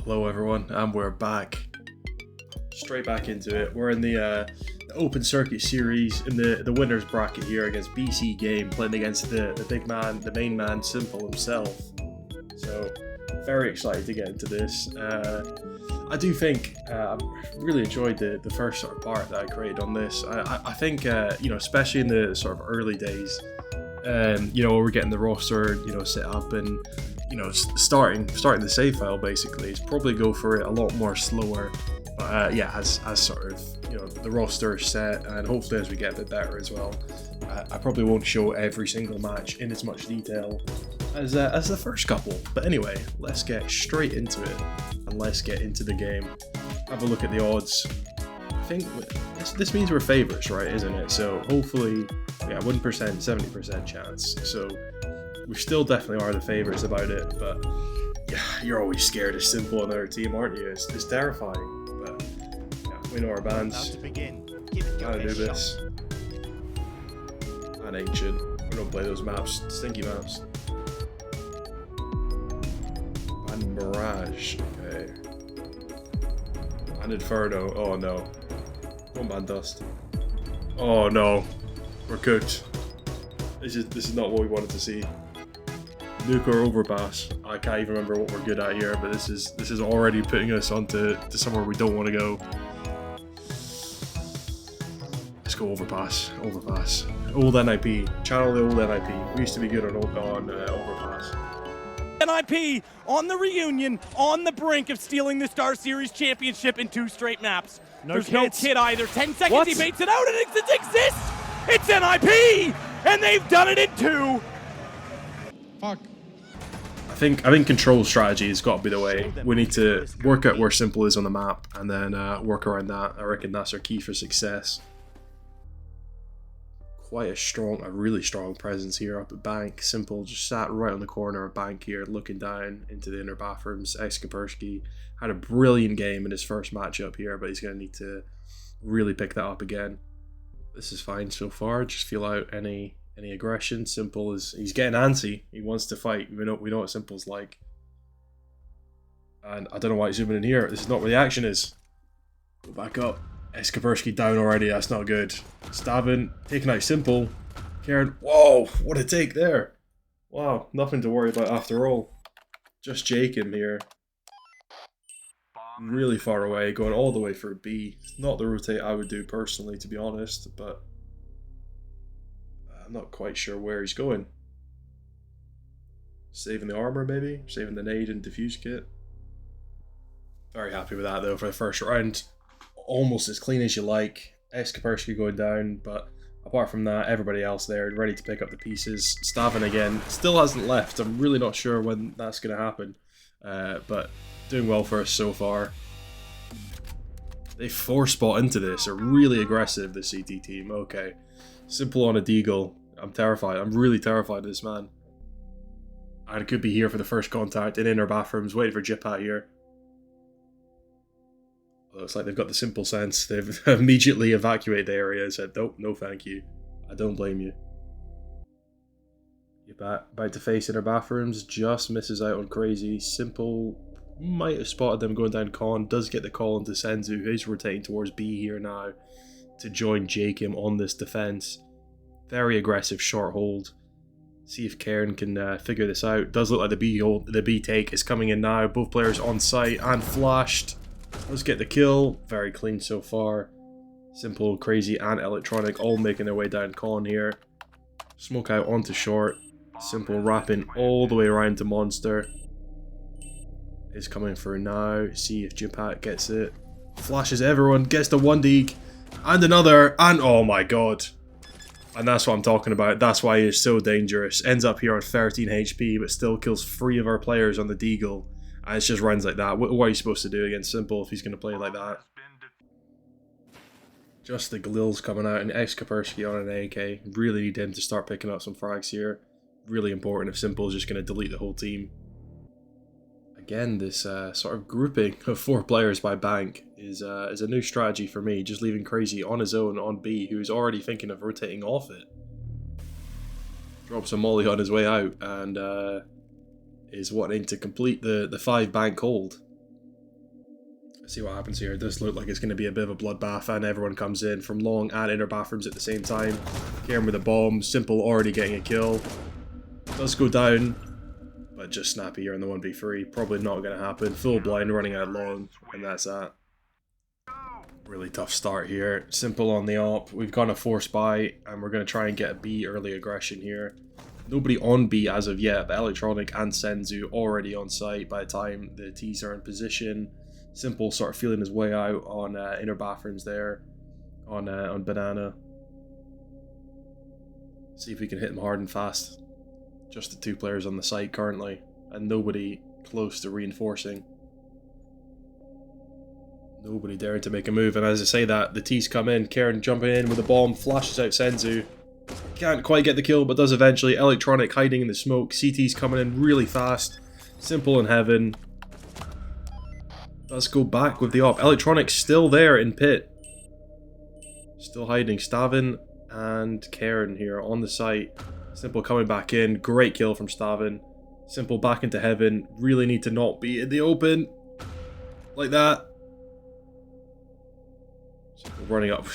Hello everyone, and we're back. Straight back into it. We're in the Open Circuit series in the winner's bracket here against BC Game, playing against the big man, the main man, s1mple himself. So, very excited to get into this. I do think I really enjoyed the first sort of part that I created on this. I think you know, especially in the sort of early days, you know, we're getting the roster, you know, set up and, you know, starting the save file basically. It's probably go for it a lot more slower. But yeah, as sort of, you know, the roster is set, and hopefully as we get a bit better as well. I probably won't show every single match in as much detail as the first couple. But anyway, let's get straight into it and let's get into the game. Have a look at the odds. I think this means we're favourites, right? Isn't it? So hopefully, yeah, 1%, 70% chance. So we still definitely are the favourites about it, but yeah, you're always scared of s1mple on their team, aren't you? It's terrifying. But yeah, we know our bands. Gotta do this. And Ancient. We don't play those maps. Stinky maps. And Mirage. Okay. And Inferno. Oh no. Oh man, Dust. Oh no. We're cooked. This is not what we wanted to see. Nuke or overpass. I can't even remember what we're good at here, but this is already putting us onto somewhere we don't want to go. Let's go overpass. Overpass. Old NIP. Channel the old NIP. We used to be good on overpass. NIP on the reunion, on the brink of stealing the Star Series championship in 2 straight maps. There's no kid either. 10 seconds, what? He baits it out and it exists! It's NIP! And they've done it in 2! Fuck. I think control strategy has got to be the way. We need to work out where s1mple is on the map and then work around that. I reckon that's our key for success. Quite a really strong presence here up at Bank. s1mple just sat right on the corner of Bank here, looking down into the inner bathrooms. s1mple had a brilliant game in his first matchup here, but he's going to need to really pick that up again. This is fine so far. Just feel out any aggression. s1mple he's getting antsy. He wants to fight. We know what s1mple's like. And I don't know why he's zooming in here. This is not where the action is. Go back up. s1mple down already. That's not good. Stabbing, taking out s1mple. Karen. Whoa, what a take there. Wow, nothing to worry about after all. Just Jake him here. Really far away, going all the way for a B. Not the rotate I would do personally, to be honest, but I'm not quite sure where he's going. Saving the armor, maybe? Saving the nade and diffuse kit. Very happy with that, though, for the first round. Almost as clean as you like. s1mple going down, but apart from that, everybody else there ready to pick up the pieces. Stavin again. Still hasn't left. I'm really not sure when that's going to happen. But doing well for us so far. They 4-spot into this. They're really aggressive, the CT team. Okay. s1mple on a deagle. I'm terrified. I'm really terrified of this man. I could be here for the first contact in inner bathrooms, waiting for Jipat here. Looks like they've got the s1mple sense. They've immediately evacuated the area and said, nope, no thank you. I don't blame you. Jipat about to face inner bathrooms, just misses out on Crazy. s1mple might have spotted them going down con, does get the call into Senzu, who's rotating towards B here now to join Jakim on this defense. Very aggressive short hold. See if Karen can figure this out. Does look like the B take is coming in now. Both players on site and flashed. Let's get the kill. Very clean so far. s1mple, Crazy, and Electronic all making their way down con here. Smoke out onto short. s1mple wrapping all the way around to Monster. Is coming for now. See if Jipat gets it. Flashes everyone. Gets the 1 deke. And another. And oh my god. And that's what I'm talking about. That's why he is so dangerous. Ends up here on 13 HP, but still kills 3 of our players on the deagle. And it's just runs like that. What are you supposed to do against s1mple if he's going to play like that? Just the glills coming out, and s1mple on an AK. Really need him to start picking up some frags here. Really important if s1mple is just going to delete the whole team. Again, this sort of grouping of 4 players by Bank is a new strategy for me. Just leaving Crazy on his own on B, who's already thinking of rotating off it. Drops a molly on his way out and is wanting to complete the 5 bank hold. See what happens here. It does look like it's going to be a bit of a bloodbath, and everyone comes in from long and inner bathrooms at the same time. Karen with a bomb, s1mple already getting a kill. Does go down, but just Snappy here in the 1v3. Probably not going to happen. Full blind running out long, and that's that. Really tough start here. s1mple on the op. We've gone a force buy, and we're going to try and get a B early aggression here. Nobody on B as of yet, but Electronic and Senzu already on site by the time the T's are in position. s1mple sort of feeling his way out on inner bathrooms there, on Banana. See if we can hit him hard and fast. Just the 2 players on the site currently, and nobody close to reinforcing. Nobody daring to make a move, and as I say that, the T's come in. Karen jumping in with a bomb, flashes out Senzu. Can't quite get the kill, but does eventually. Electronic hiding in the smoke. CT's coming in really fast. s1mple in heaven. Does go back with the op. Electronic still there in pit. Still hiding. Stavin and Karen here on the site. s1mple coming back in. Great kill from Stavin. s1mple back into heaven. Really need to not be in the open. Like that. s1mple running up.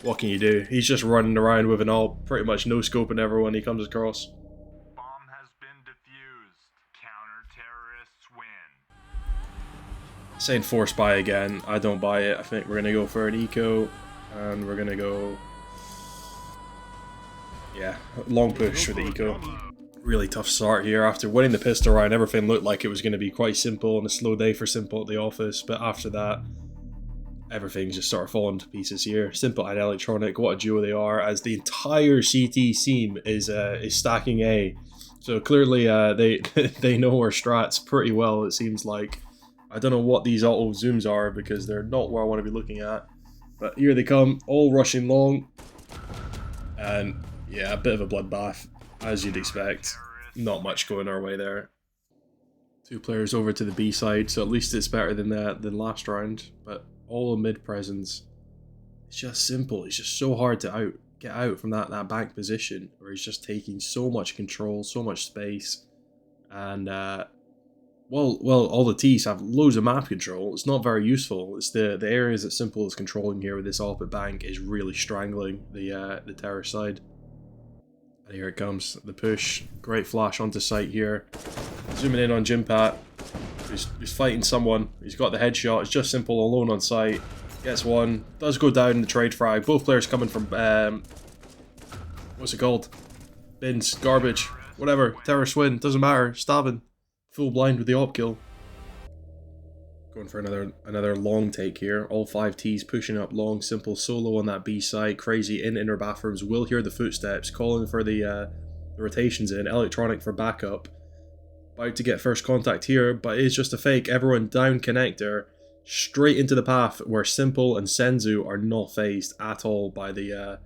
What can you do? He's just running around with an all pretty much no scoping everyone he comes across. Bomb has been defused. Counter-terrorists win. Saying force buy again. I don't buy it. I think we're gonna go for an eco, and we're gonna go. Yeah, long push for the eco. Really tough start here. After winning the pistol round, everything looked like it was going to be quite simple and a slow day for s1mple at the office. But after that, everything's just sort of fallen to pieces here. s1mple and Electronic, what a duo they are, as the entire CT team is stacking A. So clearly they they know our strats pretty well, it seems like. I don't know what these auto zooms are because they're not where I want to be looking at. But here they come, all rushing long. And yeah, a bit of a bloodbath, as you'd expect. Not much going our way there. 2 players over to the B side, so at least it's better than last round. But all mid presence, it's just s1mple. It's just so hard to get out from that bank position where he's just taking so much control, so much space, and well, all the T's have loads of map control. It's not very useful. It's the areas that s1mple is controlling here with this op at bank is really strangling the terror side. And here it comes, the push. Great flash onto site here. Zooming in on Jimpat. He's fighting someone. He's got the headshot. It's just s1mple alone on site. Gets one. Does go down in the trade frag. Both players coming from what's it called? Bins, garbage, whatever. Terrorist win. Doesn't matter. Stabbing. Full blind with the op kill. Going for another long take here. All 5 T's pushing up long. s1mple solo on that B site. Crazy in inner bathrooms. Will hear the footsteps. Calling for the rotations in. Electronic for backup. About to get first contact here, but it's just a fake. Everyone down connector. Straight into the path where s1mple and Senzu are not phased at all by the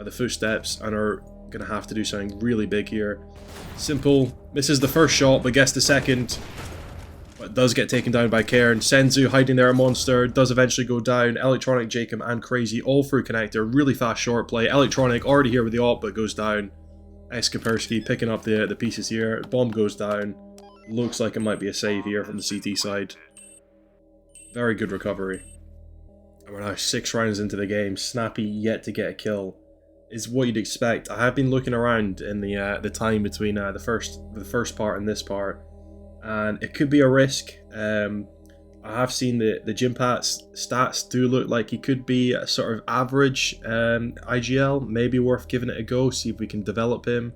footsteps and are going to have to do something really big here. s1mple misses the first shot, but gets the second. But does get taken down by Karen. Senzu hiding there, a monster, does eventually go down. Electronic, Jacob, and Crazy all through connector. Really fast short play. Electronic already here with the op, but goes down. Kaspersky picking up the pieces here. Bomb goes down. Looks like it might be a save here from the CT side. Very good recovery. And we're now 6 rounds into the game. Snappy yet to get a kill. Is what you'd expect. I have been looking around in the time between the first part and this part, and it could be a risk. I have seen the Jimpat's stats do look like he could be a sort of average IGL. Maybe worth giving it a go. See if we can develop him.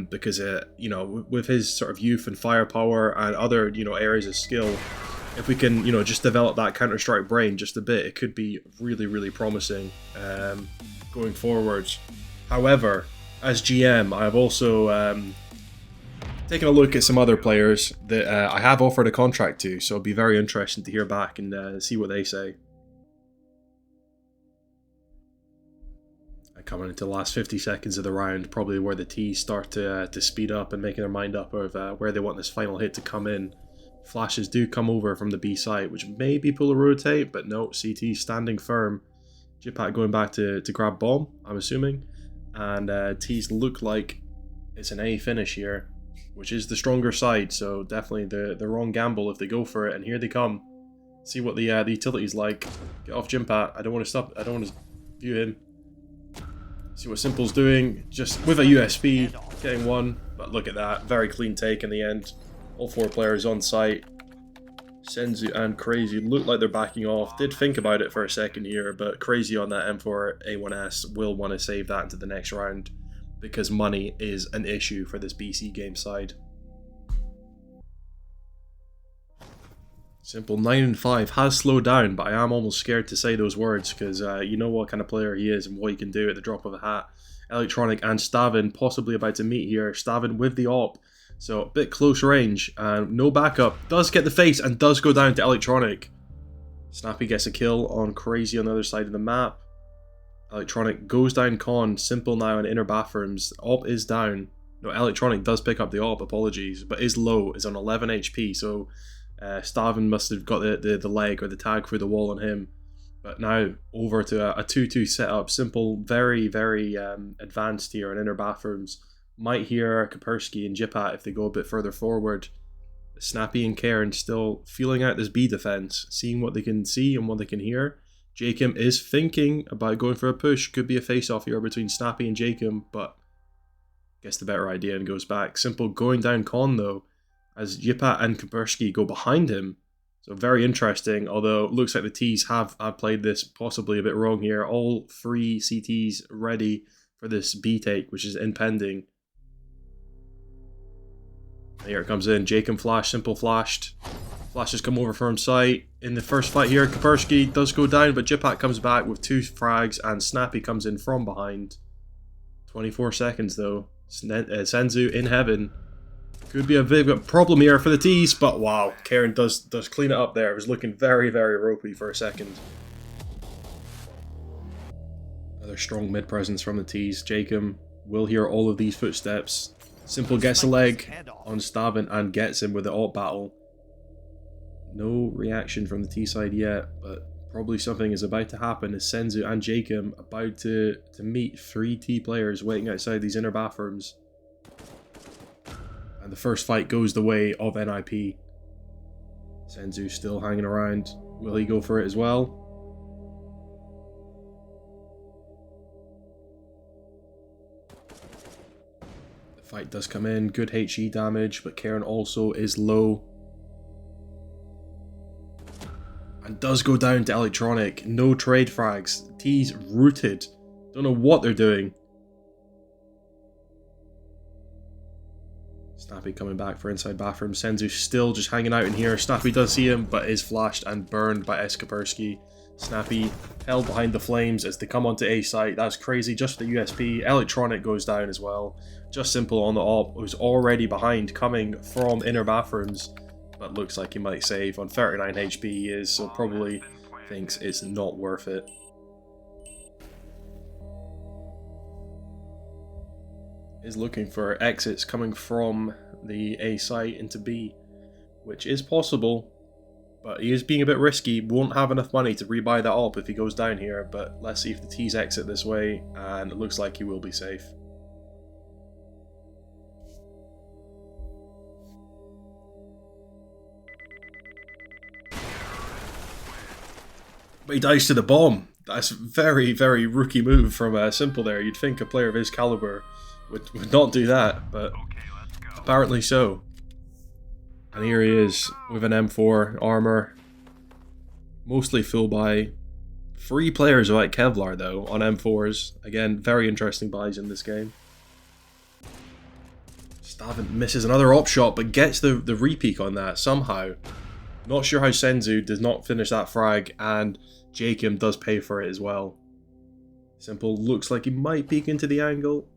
Because you know, with his sort of youth and firepower and other areas of skill, if we can just develop that Counter-Strike brain just a bit, it could be really promising going forwards. However, as GM, I've also taken a look at some other players that I have offered a contract to, so it'll be very interesting to hear back and see what they say. Coming into the last 50 seconds of the round, probably where the T's start to speed up and making their mind up of where they want this final hit to come in. Flashes do come over from the B site, which maybe pull a rotate, but no, CT standing firm. Jipat going back to grab bomb, I'm assuming. And T's look like it's an A finish here, which is the stronger side, so definitely the wrong gamble if they go for it, and here they come. See what the utility's like. Get off Gympat. I don't want to stop. I don't want to view him. See what s1mple's doing. Just with a USP, getting one. But look at that. Very clean take in the end. All 4 players on site. s1mple and Crazy look like they're backing off. Did think about it for a second here, but Crazy on that M4 A1S will want to save that into the next round because money is an issue for this BC game side. s1mple 9-5 has slowed down, but I am almost scared to say those words because you know what kind of player he is and what he can do at the drop of a hat. Electronic and s1mple possibly about to meet here. s1mple with the AWP. So a bit close range and no backup. Does get the face and does go down to Electronic. Snappy gets a kill on Crazy on the other side of the map. Electronic goes down con. s1mple now in inner bathrooms. AWP is down. No, Electronic does pick up the AWP, apologies, but is low, is on 11 HP. So s1mple must have got the leg or the tag through the wall on him. But now over to a 2-2 setup. s1mple very, very advanced here in inner bathrooms. Might hear Kaspersky and Gympat if they go a bit further forward. Snappy and Karen still feeling out this B defense, seeing what they can see and what they can hear. Jacob is thinking about going for a push. Could be a face-off here between Snappy and Jacob, but gets the better idea and goes back. s1mple going down con though, as Gympat and Kaspersky go behind him. So very interesting, although it looks like the T's have played this possibly a bit wrong here. All 3 CTs ready for this B take, which is impending. Here it comes in. Jacob flashed, s1mple flashed. Flashes come over from site. In the first fight here, Kaspersky does go down, but Gympat comes back with 2 frags, and Snappy comes in from behind. 24 seconds though. s1mple in heaven. Could be a big problem here for the T's, but wow, Karen does clean it up there. It was looking very, very ropey for a second. Another strong mid presence from the T's. Jacob will hear all of these footsteps. s1mple gets a leg on s1mple and gets him with the AWP battle. No reaction from the T side yet, but probably something is about to happen as s1mple and Jacob about to meet 3 T players waiting outside these inner bathrooms. And the first fight goes the way of NIP. s1mple still hanging around. Will he go for it as well? Fight does come in, good HE damage, but Karen also is low. And does go down to Electronic. No trade frags. T's rooted. Don't know what they're doing. Snappy coming back for inside bathroom. s1mple still just hanging out in here. Snappy does see him, but is flashed and burned by Kaspersky. Snappy held behind the flames as they come onto A site. That's crazy, just the USP. Electronic goes down as well. Just s1mple on the AWP, who's already behind, coming from inner bathrooms. But looks like he might save. On 39 HP he is, so probably thinks it's not worth it. Is looking for exits coming from the A site into B, which is possible. But he is being a bit risky, won't have enough money to rebuy that AWP if he goes down here, but let's see if the T's exit this way, and it looks like he will be safe. But he dies to the bomb. That's a very, very rookie move from s1mple there. You'd think a player of his caliber would not do that, but apparently so. And here he is with an M4 armor. Mostly full buy. 3 players without Kevlar though on M4s. Again, very interesting buys in this game. s1mple misses another AWP shot but gets the repeak on that somehow. Not sure how s1mple does not finish that frag, and Jacob does pay for it as well. s1mple looks like he might peek into the angle.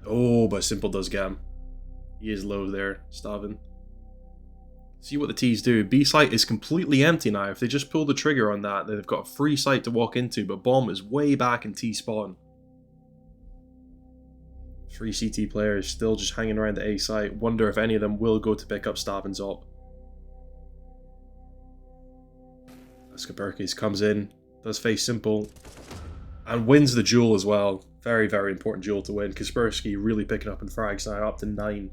Oh, but s1mple does get him. He is low there, s1mple. See what the T's do. B site is completely empty now. If they just pull the trigger on that, they've got a free site to walk into, but bomb is way back in T spawn. 3 CT players still just hanging around the A site. Wonder if any of them will go to pick up s1mple's AWP. Kaspersky comes in, does face s1mple, and wins the duel as well. Very, very important duel to win. Kaspersky really picking up in frags now, up to 9.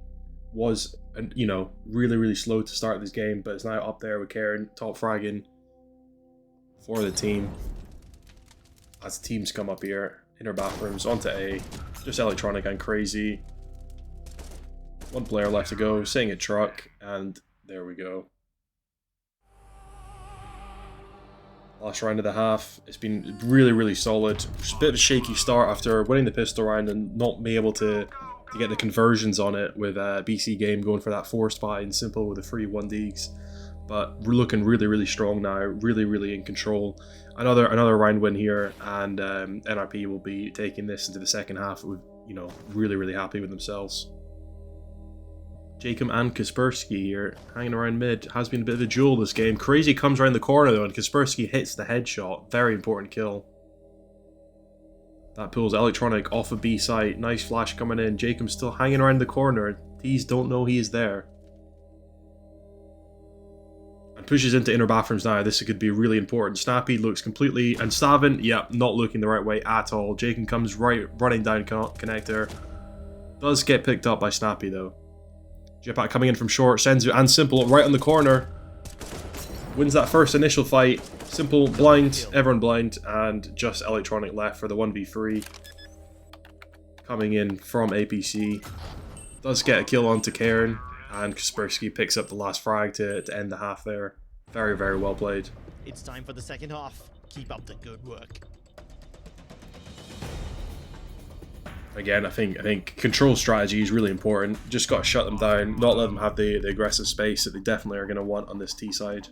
was, you know, really slow to start this game, but is now up there with Karen, top fragging for the team. As the teams come up here, inner bathrooms, onto A, just electronic and crazy. One player left to go, sitting at truck, and there we go. Last round of the half, it's been really solid. Just a bit of a shaky start after winning the pistol round and not being able to get the conversions on it with BC Game going for that forced buy and s1mple with the free 1Ds. But we're looking really strong now, really in control. Another round win here, and NRP will be taking this into the second half with, you know, really happy with themselves. Jacob and Kaspersky here, hanging around mid. Has been a bit of a duel this game. Crazy comes around the corner though, and Kaspersky hits the headshot. Very important kill. That pulls Electronic off a B site. Nice flash coming in. Jacob's still hanging around the corner. These don't know he is there. And pushes into inner bathrooms now. This could be really important. Snappy looks completely... And Stavin, yeah, not looking the right way at all. Jacob comes running down connector. Does get picked up by Snappy though. Jetpack coming in from short, s1mple and s1mple right on the corner. Wins that first initial fight. s1mple blind, everyone blind, and just Electronic left for the 1v3. Coming in from APC. Does get a kill onto Karen, and Kaspersky picks up the last frag to end the half there. Very well played. It's time for the second half. Keep up the good work. Again, I think control strategy is really important. Just got to shut them down, not let them have the aggressive space that they definitely are going to want on this T side.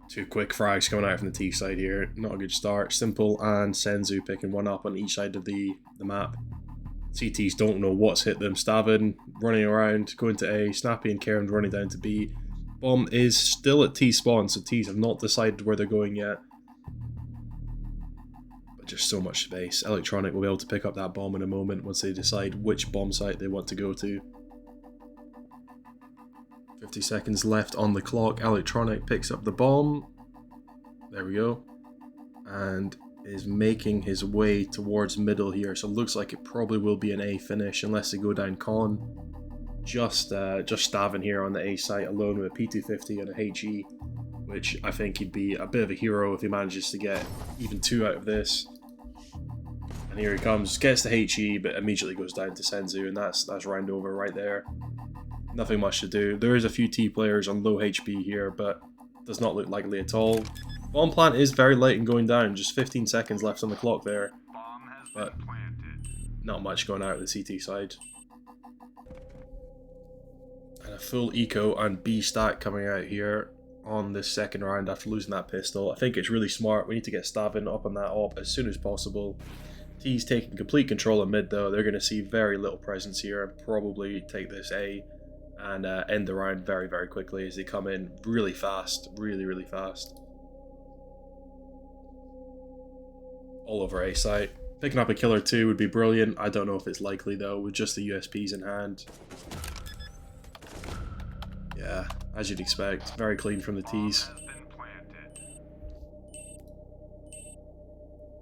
Two quick frags coming out from the T side here. Not a good start. s1mple and s1mple picking one up on each side of the map. CTs don't know what's hit them. Stavin running around, going to A. Snappy and Karen running down to B. Bomb is still at T spawn, so T's have not decided where they're going yet. Just so much space. Electronic will be able to pick up that bomb in a moment once they decide which bomb site they want to go to. 50 seconds left on the clock. Electronic picks up the bomb. There we go. And is making his way towards middle here. So it looks like it probably will be an A finish unless they go down con. Just Stavin here on the A site alone with a P250 and a HE, which I think he'd be a bit of a hero if he manages to get even 2 out of this. And here he comes, gets the HE, but immediately goes down to s1mple, and that's round over right there. Nothing much to do. There is a few T players on low HP here, but does not look likely at all. Bomb plant is very late in going down, just 15 seconds left on the clock there. But not much going out of the CT side. And a full eco and B stack coming out here on this second round after losing that pistol. I think it's really smart. We need to get Stavin up on that op as soon as possible. T's taking complete control of mid though. They're going to see very little presence here and probably take this A and end the round very quickly as they come in really fast, really fast. All over A site. Picking up a killer 2 would be brilliant. I don't know if it's likely though with just the USPs in hand. Yeah, as you'd expect, very clean from the T's.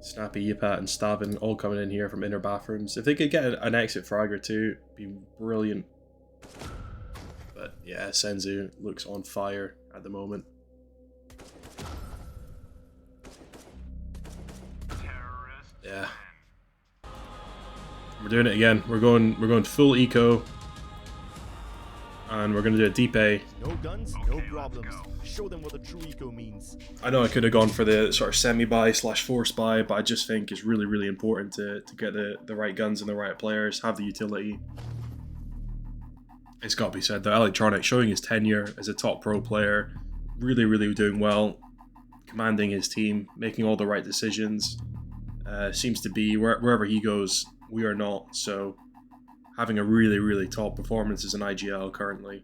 Snappy, Yipat, and Stavin all coming in here from inner bathrooms. If they could get an exit frag or 2, it'd be brilliant. But yeah, s1mple looks on fire at the moment. Yeah, we're doing it again. We're going full eco. And we're going to do a deep A. No guns, no problems. Show them what the true eco means. I know I could have gone for the sort of semi-buy / force buy, but I just think it's really important to get the right guns and the right players, have the utility. It's got to be said though, Electronic showing his tenure as a top pro player, really doing well, commanding his team, making all the right decisions. Seems to be wherever he goes, we are not, so having a really top performance as an IGL currently.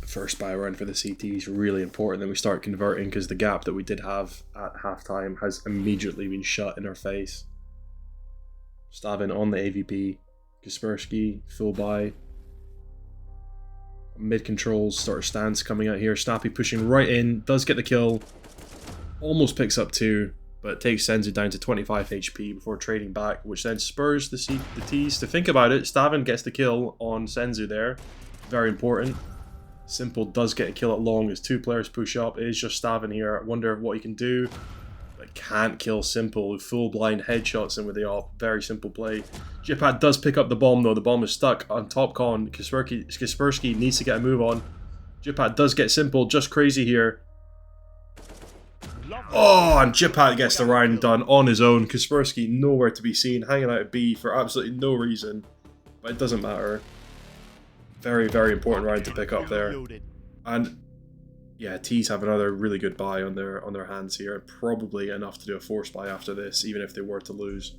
First buy run for the CT is really important that we start converting, because the gap that we did have at halftime has immediately been shut in our face. Stavin on the AVP, Kaspersky full buy. Mid controls sort of stance coming out here. Snappy pushing right in, does get the kill. Almost picks up 2, but takes s1mple down to 25 HP before trading back, which then spurs the T's to think about it. s1mple gets the kill on s1mple there. Very important. s1mple does get a kill at long as 2 players push up. It is just s1mple here. I wonder what he can do. But can't kill s1mple. Full blind headshots in with the op. Very simple play. Jipat does pick up the bomb though. The bomb is stuck on top con. Kaspersky needs to get a move on. Jipat does get s1mple. Just crazy here. Oh, and Jipat gets the round done on his own. Kaspersky nowhere to be seen, hanging out at B for absolutely no reason. But it doesn't matter. Very, very important round to pick up there. And yeah, T's have another really good buy on their hands here. Probably enough to do a force buy after this, even if they were to lose.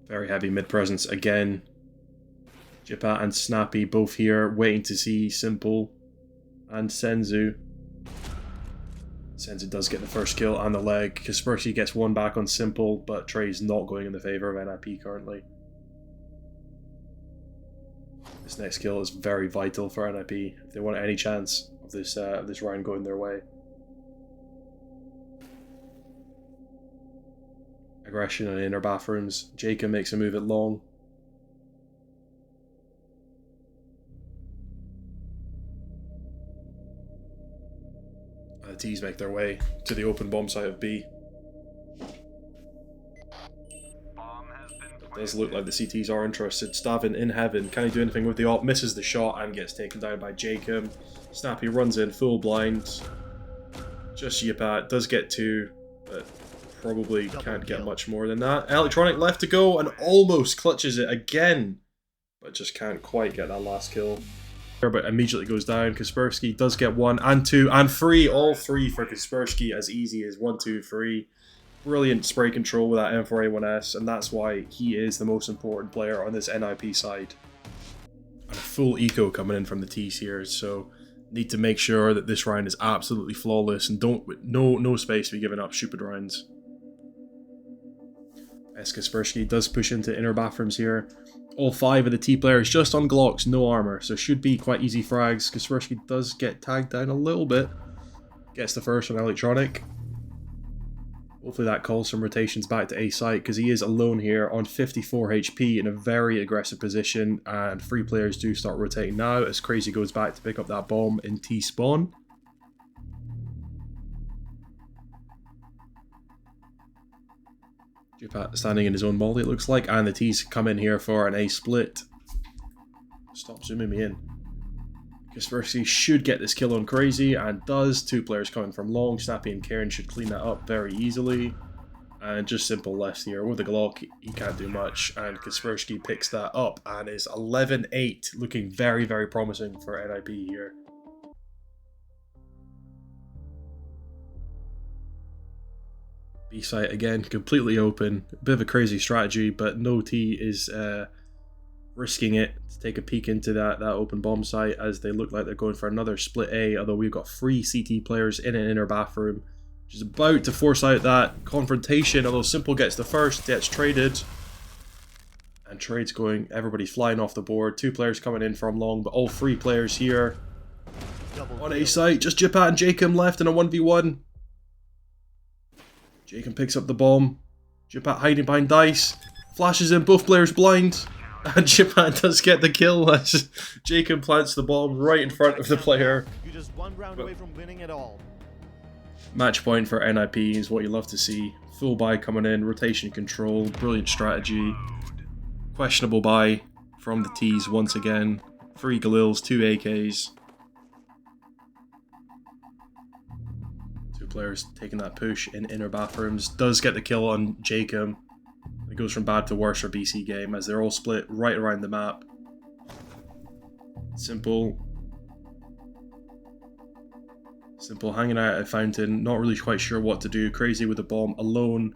Very heavy mid presence again. Jipat and Snappy both here, waiting to see s1mple and s1mple. s1mple does get the first kill and the leg. Kaspersky gets 1 back on s1mple, but Trey's not going in the favor of NIP currently. This next kill is very vital for NIP if they want any chance of this round going their way. Aggression in inner bathrooms. Jacob makes a move at long. The T's make their way to the open bomb site of B. It does look like the CTs are interested. s1mple in heaven. Can he do anything with the op? Misses the shot and gets taken down by Jacob. Snappy runs in full blind. Just Yipat does get 2, but probably can't get much more than that. Electronic left to go and almost clutches it again, but just can't quite get that last kill. But immediately goes down. Kaspersky does get 1 and 2 and 3. All 3 for Kaspersky, as easy as 1, 2, 3. Brilliant spray control with that M4A1S, and that's why he is the most important player on this NIP side. And a full eco coming in from the T's here, so need to make sure that this round is absolutely flawless and no space to be giving up stupid rounds. Kaspersky does push into inner bathrooms here. All 5 of the T players just on Glocks, no armor, so should be quite easy frags. Kaspersky does get tagged down a little bit. Gets the first on Electronic. Hopefully that calls some rotations back to A site, because he is alone here on 54 HP in a very aggressive position, and 3 players do start rotating now as Crazy goes back to pick up that bomb in T spawn. Jipat standing in his own molly, it looks like, and the T's come in here for an A split. Stop zooming me in. Kaspersky should get this kill on Crazy, and does. 2 players coming from long. Snappy and Karen should clean that up very easily. And just s1mple left here with the Glock, he can't do much, and Kaspersky picks that up and is 11-8, looking very, very promising for NIP here. B site again, completely open. A bit of a crazy strategy, but no T is risking it to take a peek into that open bomb site, as they look like they're going for another split A, although we've got 3 CT players in an inner bathroom, which is about to force out that confrontation, although s1mple gets the first, gets traded. And trades going, everybody's flying off the board. 2 players coming in from long, but all 3 players here on A site. Just Jipat and Jacob left in a 1v1. Jacob picks up the bomb. Jipat hiding behind dice. Flashes in, both players blind. And Jipat does get the kill as Jacob plants the bomb right in front of the player. You're just 1 round away from winning it all. Match point for NIP is what you love to see. Full buy coming in, rotation control, brilliant strategy. Questionable buy from the T's once again. 3 Galils, 2 AKs. 2 players taking that push in inner bathrooms. Does get the kill on Jacob. It goes from bad to worse for BC game as they're all split right around the map. s1mple hanging out at a fountain, not really quite sure what to do. Crazy with the bomb, alone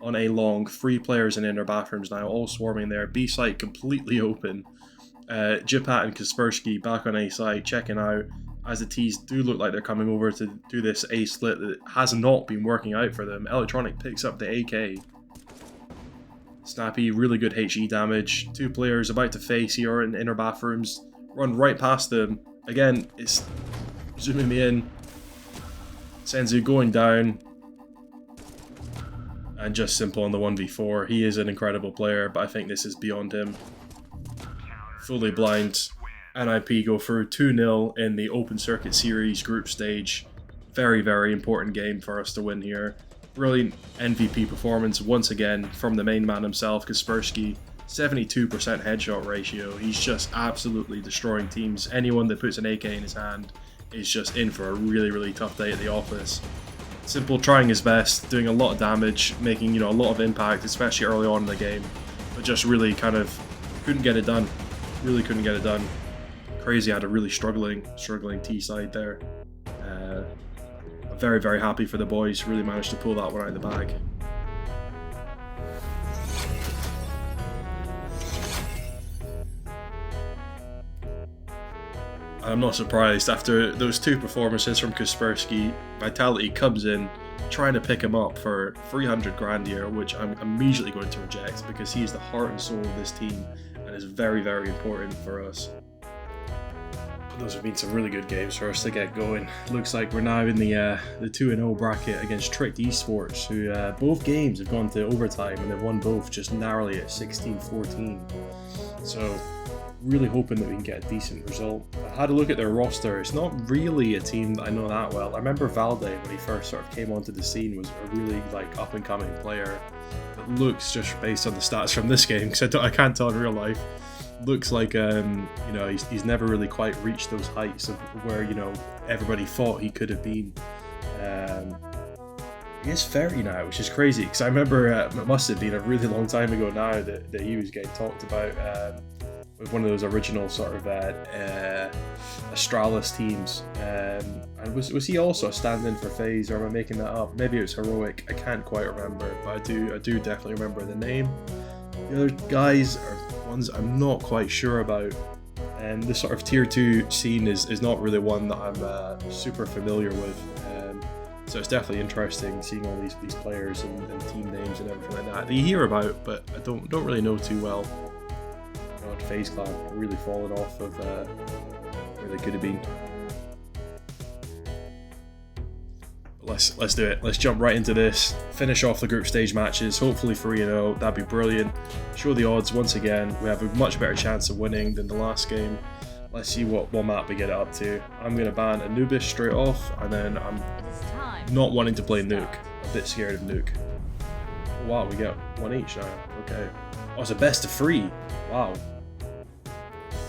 on A long. 3 players in inner bathrooms now, all swarming there. B site completely open. Jipat and Kaspersky back on A site, checking out, as the T's do look like they're coming over to do this A split that has not been working out for them. Electronic picks up the AK. Snappy, really good HE damage. 2 players about to face here in inner bathrooms. run right past them. Again, it's zooming me in. Senzu going down. And just s1mple on the 1v4. He is an incredible player, but I think this is beyond him. Fully blind. NIP go through 2-0 in the Open Circuit Series group stage. Very, very important game for us to win here. Brilliant MVP performance once again from the main man himself, Kaspersky. 72% headshot ratio. He's just absolutely destroying teams. Anyone that puts an AK in his hand is just in for a really, really tough day at the office. s1mple trying his best, doing a lot of damage, making, a lot of impact, especially early on in the game, but just really kind of couldn't get it done. Really couldn't get it done. Crazy had a really struggling T side there. I'm very, very happy for the boys. Really managed to pull that one out of the bag. I'm not surprised after those two performances from Kaspersky. Vitality comes in trying to pick him up for 300 grand here, which I'm immediately going to reject because he is the heart and soul of this team and is very, very important for us. Those have been some really good games for us to get going. Looks like we're now in the 2-0 bracket against Tricked Esports, who both games have gone to overtime and they've won both just narrowly at 16-14. So really hoping that we can get a decent result. I had a look at their roster. It's not really a team that I know that well. I remember Valde, when he first sort of came onto the scene, was a really up and coming player. It looks, just based on the stats from this game, because I can't tell in real life, looks like he's never really quite reached those heights of where everybody thought he could have been. He is 30 now, which is crazy, because I remember it must have been a really long time ago now that he was getting talked about with one of those original sort of Astralis teams. And was he also a stand-in for FaZe, or am I making that up? Maybe it was Heroic. I can't quite remember, but I do definitely remember the name. The other guys are ones I'm not quite sure about, and the sort of tier 2 scene is not really one that I'm super familiar with. So it's definitely interesting seeing all these players and team names and everything like that you hear about, but I don't really know too well. God, FaZe Clan really fallen off of where they could have been. But let's do it. Let's jump right into this. Finish off the group stage matches. Hopefully 3-0. That'd be brilliant. Show the odds once again. We have a much better chance of winning than the last game. Let's see what map we get it up to. I'm going to ban Anubis straight off, and then I'm not wanting to play Nuke. A bit scared of Nuke. Oh, wow, we get one each now. Okay. Oh, it's a best of 3. Wow.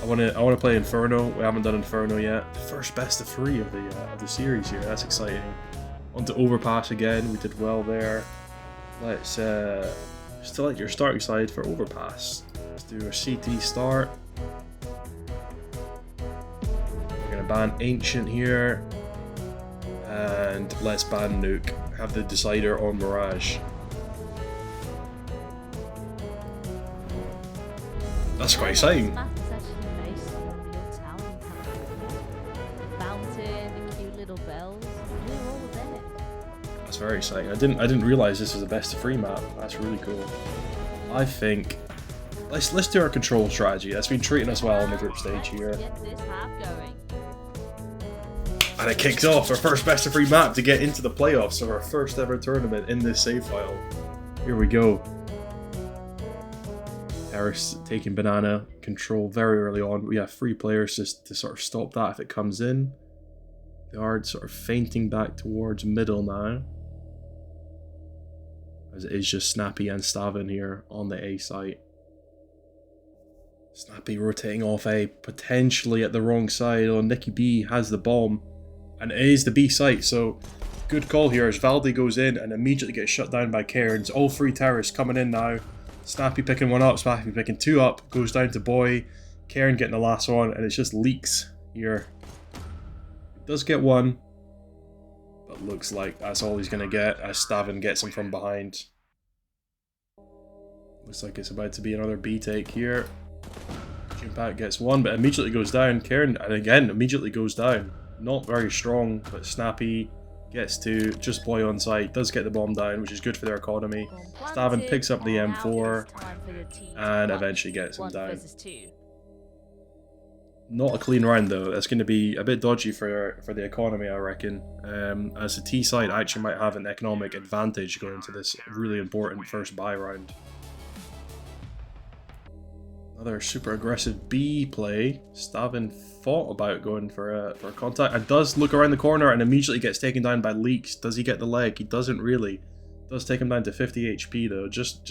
I want to play Inferno. We haven't done Inferno yet. The first best of 3 of the series here. That's exciting. On to Overpass again. We did well there. Let's select your starting side for Overpass. Let's do a CT start. We're gonna ban Ancient here, and let's ban Nuke. Have the decider on Mirage. That's quite exciting. That's very exciting. I didn't realize this was a best of 3 map. That's really cool. I think let's do our control strategy. That's been treating us well in the group stage here. And it kicks off our first best of 3 map to get into the playoffs of our first ever tournament in this save file. Here we go. Harris taking banana control very early on. We have 3 players just to sort of stop that if it comes in. They are sort of feinting back towards middle now, as it is just Snappy and s1mple here on the A site. Snappy rotating off A, potentially at the wrong side. Oh, Nicky B has the bomb, and it is the B site, so good call here as Valde goes in and immediately gets shut down by Cairns. All 3 terrorists coming in now. Snappy picking one up, Snappy picking 2 up, goes down to Boy, Cairn getting the last one, and it's just leaks here. It does get one, but looks like that's all he's going to get as s1mple gets him from behind. Looks like it's about to be another B take here. Impact gets 1, but immediately goes down. Cairn, and again, immediately goes down. Not very strong, but Snappy gets 2. Just Boy on site, does get the bomb down, which is good for their economy. s1mple picks up the M4 and eventually gets him down. Not a clean round though. That's going to be a bit dodgy for the economy, I reckon. As the T side actually might have an economic advantage going into this really important first buy round. Another super aggressive B play. Stavin thought about going for a contact and does look around the corner and immediately gets taken down by Leaks. Does he get the leg? He doesn't really. Does take him down to 50 HP though. Just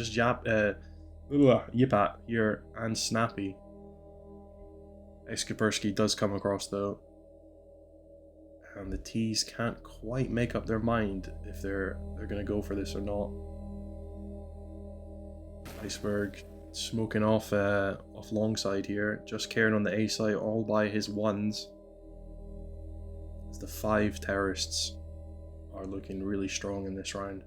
Yipat here and Snappy. Kaspersky does come across though. And the T's can't quite make up their mind if they're gonna go for this or not. Iceberg smoking off long side here, just carrying on the A side all by his ones. As the 5 terrorists are looking really strong in this round.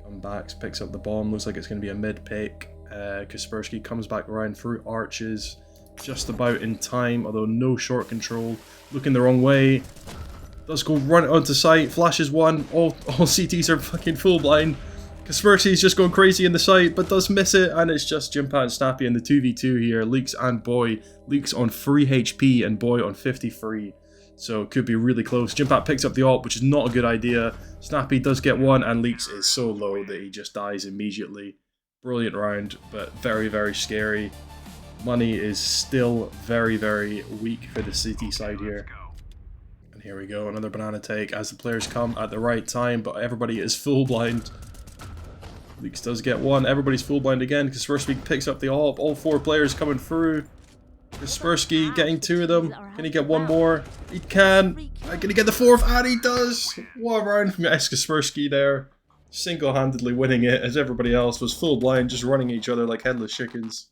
Comebacks, picks up the bomb, looks like it's going to be a mid pick. Kaspersky comes back around through arches, just about in time, although no short control. Looking the wrong way. Does go run onto site, flashes one, all CTs are fucking full blind. Kaspersky's just going crazy in the site, but does miss it, and it's just Jimpat and Snappy in the 2v2 here. Leaks and Boy. Leaks on 3 HP and Boy on 53. So it could be really close. Jimpat picks up the ult, which is not a good idea. Snappy does get one, and Leaks is so low that he just dies immediately. Brilliant round, but very, very scary. Money is still very, very weak for the CT side here. And here we go, another banana take as the players come at the right time, but everybody is full blind. Leaks does get one, everybody's full blind again. Kaspersky picks up the AWP, all 4 players coming through. Kaspersky getting 2 of them. Can he get one more? He can. Can he get the 4th? And he does. What a round from Kaspersky there. Single-handedly winning it as everybody else was full blind, just running each other like headless chickens.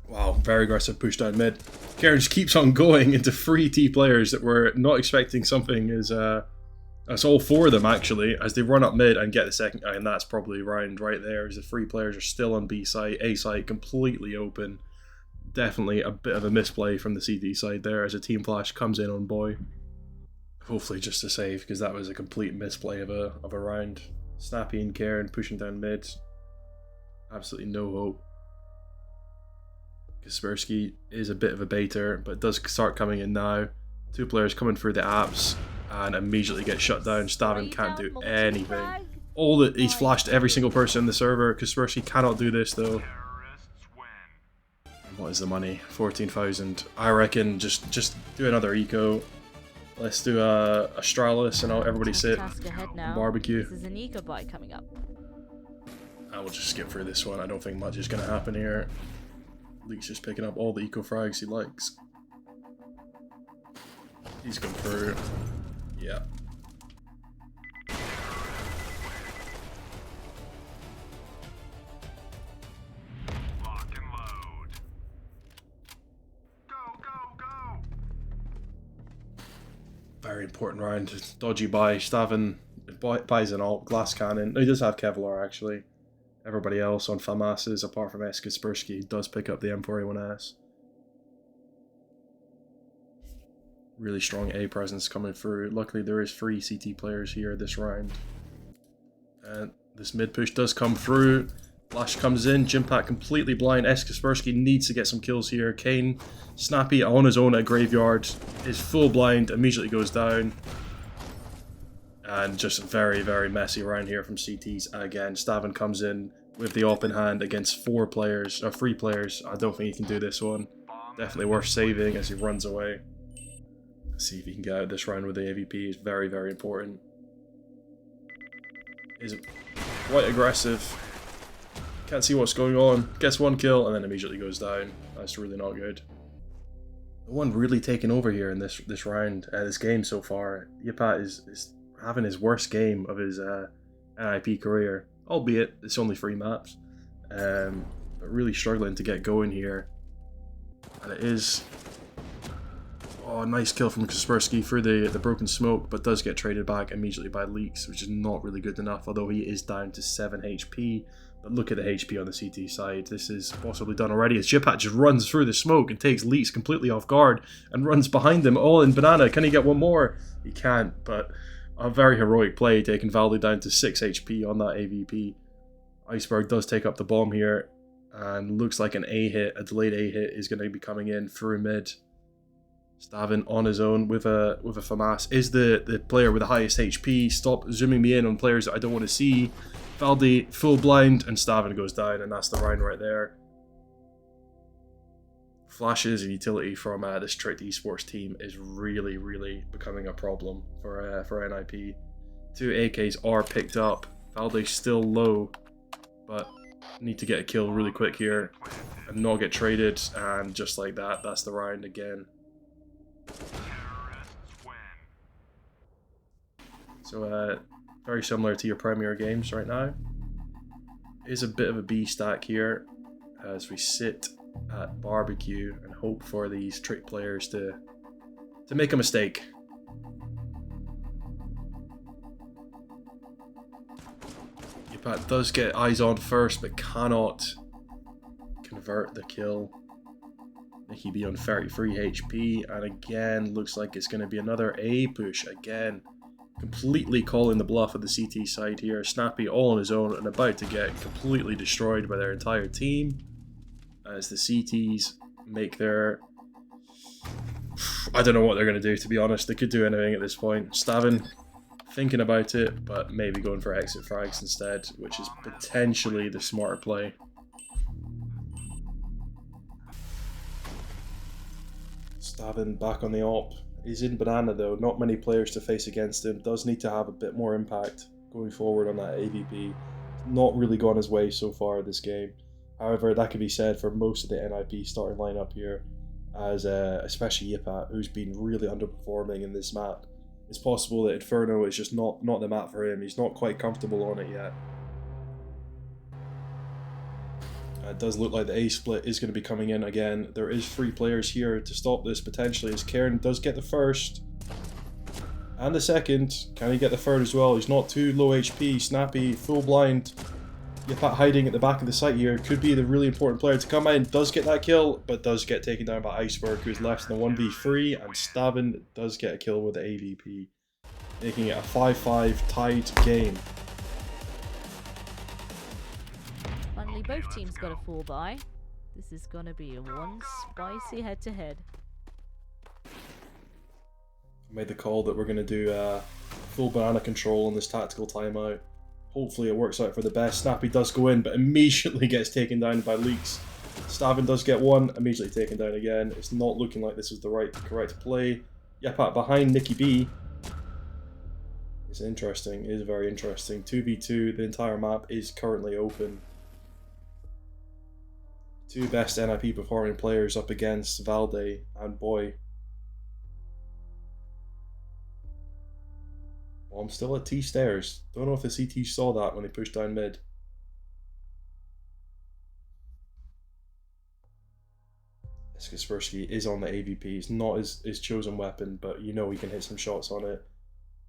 Wow, very aggressive push down mid. Karen just keeps on going into 3 T players that were not expecting something as that's all 4 of them actually, as they run up mid and get the second, and that's probably round right there, as the 3 players are still on B site, A site completely open. Definitely a bit of a misplay from the CD side there as a team flash comes in on Boy. Hopefully just a save, because that was a complete misplay of a round. Snappy and Karen pushing down mid. Absolutely no hope. Kaspersky is a bit of a baiter, but does start coming in now. 2 players coming through the apps and immediately get shut down. Stavin can't do anything. He's flashed every single person in the server. Kaspersky cannot do this though. What is the money? 14,000. I reckon just do another eco. Let's do a Astralis and everybody sit and barbecue. This is an eco buy coming up. I will just skip through this one. I don't think much is going to happen here. Leak's just picking up all the eco frags he likes. He's going through. Yeah. Lock and load. Go, go, go! Very important round. Dodgy buy. Stavin buys an ult. Glass cannon. No, he does have Kevlar actually. Everybody else on FAMASs, apart from Kaspersky, does pick up the M4A1S. Really strong A presence coming through. Luckily there is 3 CT players here this round. And this mid push does come through. Flash comes in, Jimpat completely blind. Kaspersky needs to get some kills here. Kane, Snappy on his own at Graveyard, is full blind, immediately goes down. And just very, very messy round here from CTs again. Stavin comes in with the AWP in hand against 4 players, or 3 players. I don't think he can do this one. Definitely worth saving as he runs away. Let's see if he can get out this round with the AVP. Is very, very important. Is quite aggressive. Can't see what's going on. Gets 1 kill and then immediately goes down. That's really not good. The one really taking over here in this round, this game so far. Yipat is having his worst game of his NIP career, albeit it's only 3 maps, but really struggling to get going here. And it is, oh, nice kill from Kaspersky through the broken smoke, but does get traded back immediately by Leaks, which is not really good enough, although he is down to 7 HP. But look at the HP on the CT side. This is possibly done already as Jimpat just runs through the smoke and takes Leaks completely off guard and runs behind him all in banana. Can he get one more? He can't, but a very heroic play, taking Valdi down to 6 HP on that AVP. Iceberg does take up the bomb here, and looks like an A hit, a delayed A hit is going to be coming in through mid. Stavin on his own with a FAMAS is the player with the highest HP. Stop zooming me in on players that I don't want to see. Valde full blind, and Stavin goes down, and that's the round right there. Flashes and utility from this tricked esports team is really, really becoming a problem for NIP. 2 AKs are picked up. Valde's still low, but need to get a kill really quick here and not get traded, and just like that, that's the round again. So very similar to your Premier games right now. Is a bit of a B stack here as we sit at barbecue and hope for these trick players to make a mistake. Yupat does get eyes on first, but cannot convert the kill. Nicky B on 33 HP, and again looks like it's going to be another A push again. Completely calling the bluff of the CT side here. Snappy all on his own and about to get completely destroyed by their entire team as the CTs make their... I don't know what they're going to do, to be honest. They could do anything at this point. Stavin thinking about it, but maybe going for exit frags instead, which is potentially the smarter play. Stavin back on the op. He's in banana though, not many players to face against him. Does need to have a bit more impact going forward on that AVP. Not really gone his way so far this game. However, that could be said for most of the NIP starting lineup here, as especially Yipat, who's been really underperforming in this map. It's possible that Inferno is just not the map for him. He's not quite comfortable on it yet. It does look like the A split is going to be coming in again. There is 3 players here to stop this potentially, as Karen does get the first and the second. Can he get the third as well? He's not too low HP. Snappy full blind. Yipat hiding at the back of the site here could be the really important player to come in. Does get that kill, but does get taken down by Iceberg, who's left in the 1v3, and Stavin does get a kill with the AVP, making it a 5-5 tied game. Finally, both teams got a 4-buy. This is gonna be one spicy head-to-head. I made the call that we're going to do full banana control on this tactical timeout. Hopefully it works out for the best. Snappy does go in, but immediately gets taken down by Leaks. Stavin does get one, immediately taken down again. It's not looking like this is the correct play. Yipat behind Nicky B. It's interesting, it is very interesting. 2v2, the entire map is currently open. 2 best NIP performing players up against Valde and Boy. Well, I'm still at T stairs. Don't know if the CT saw that when they pushed down mid. Kaspersky is on the AVP. It's not his chosen weapon, but you know he can hit some shots on it.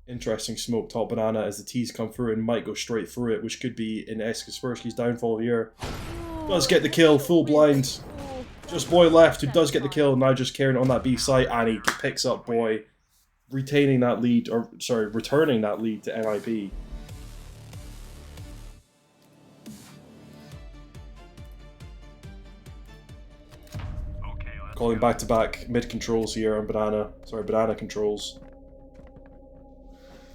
Interesting smoke top banana as the T's come through and might go straight through it, which could be in Kaspersky's downfall here. Does get the kill, full blind. Just Boy left, who does get the kill. Now just carrying on that B site, and he picks up Boy, retaining that lead, or sorry, returning that lead to NIP. Calling back-to-back mid controls here on banana controls.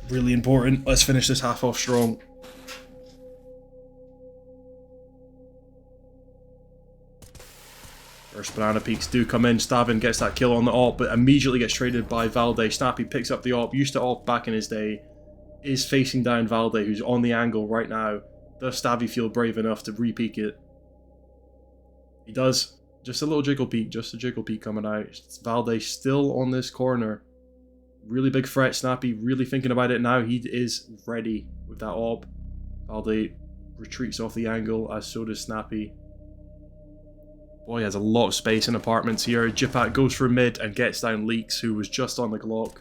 Really important. Let's finish this half off strong. First banana peaks do come in. Stavin gets that kill on the AWP, but immediately gets traded by Valde. Snappy picks up the AWP, used to AWP back in his day, is facing down Valde, who's on the angle right now. Does Stavy feel brave enough to re-peek it? He does. Just a little jiggle peek, just a jiggle peek coming out. It's Valde still on this corner. Really big threat. Snappy really thinking about it now. He is ready with that AWP. Valde retreats off the angle, as so does Snappy. Boy has a lot of space in apartments here. Yipat goes for mid and gets down Leaks, who was just on the Glock.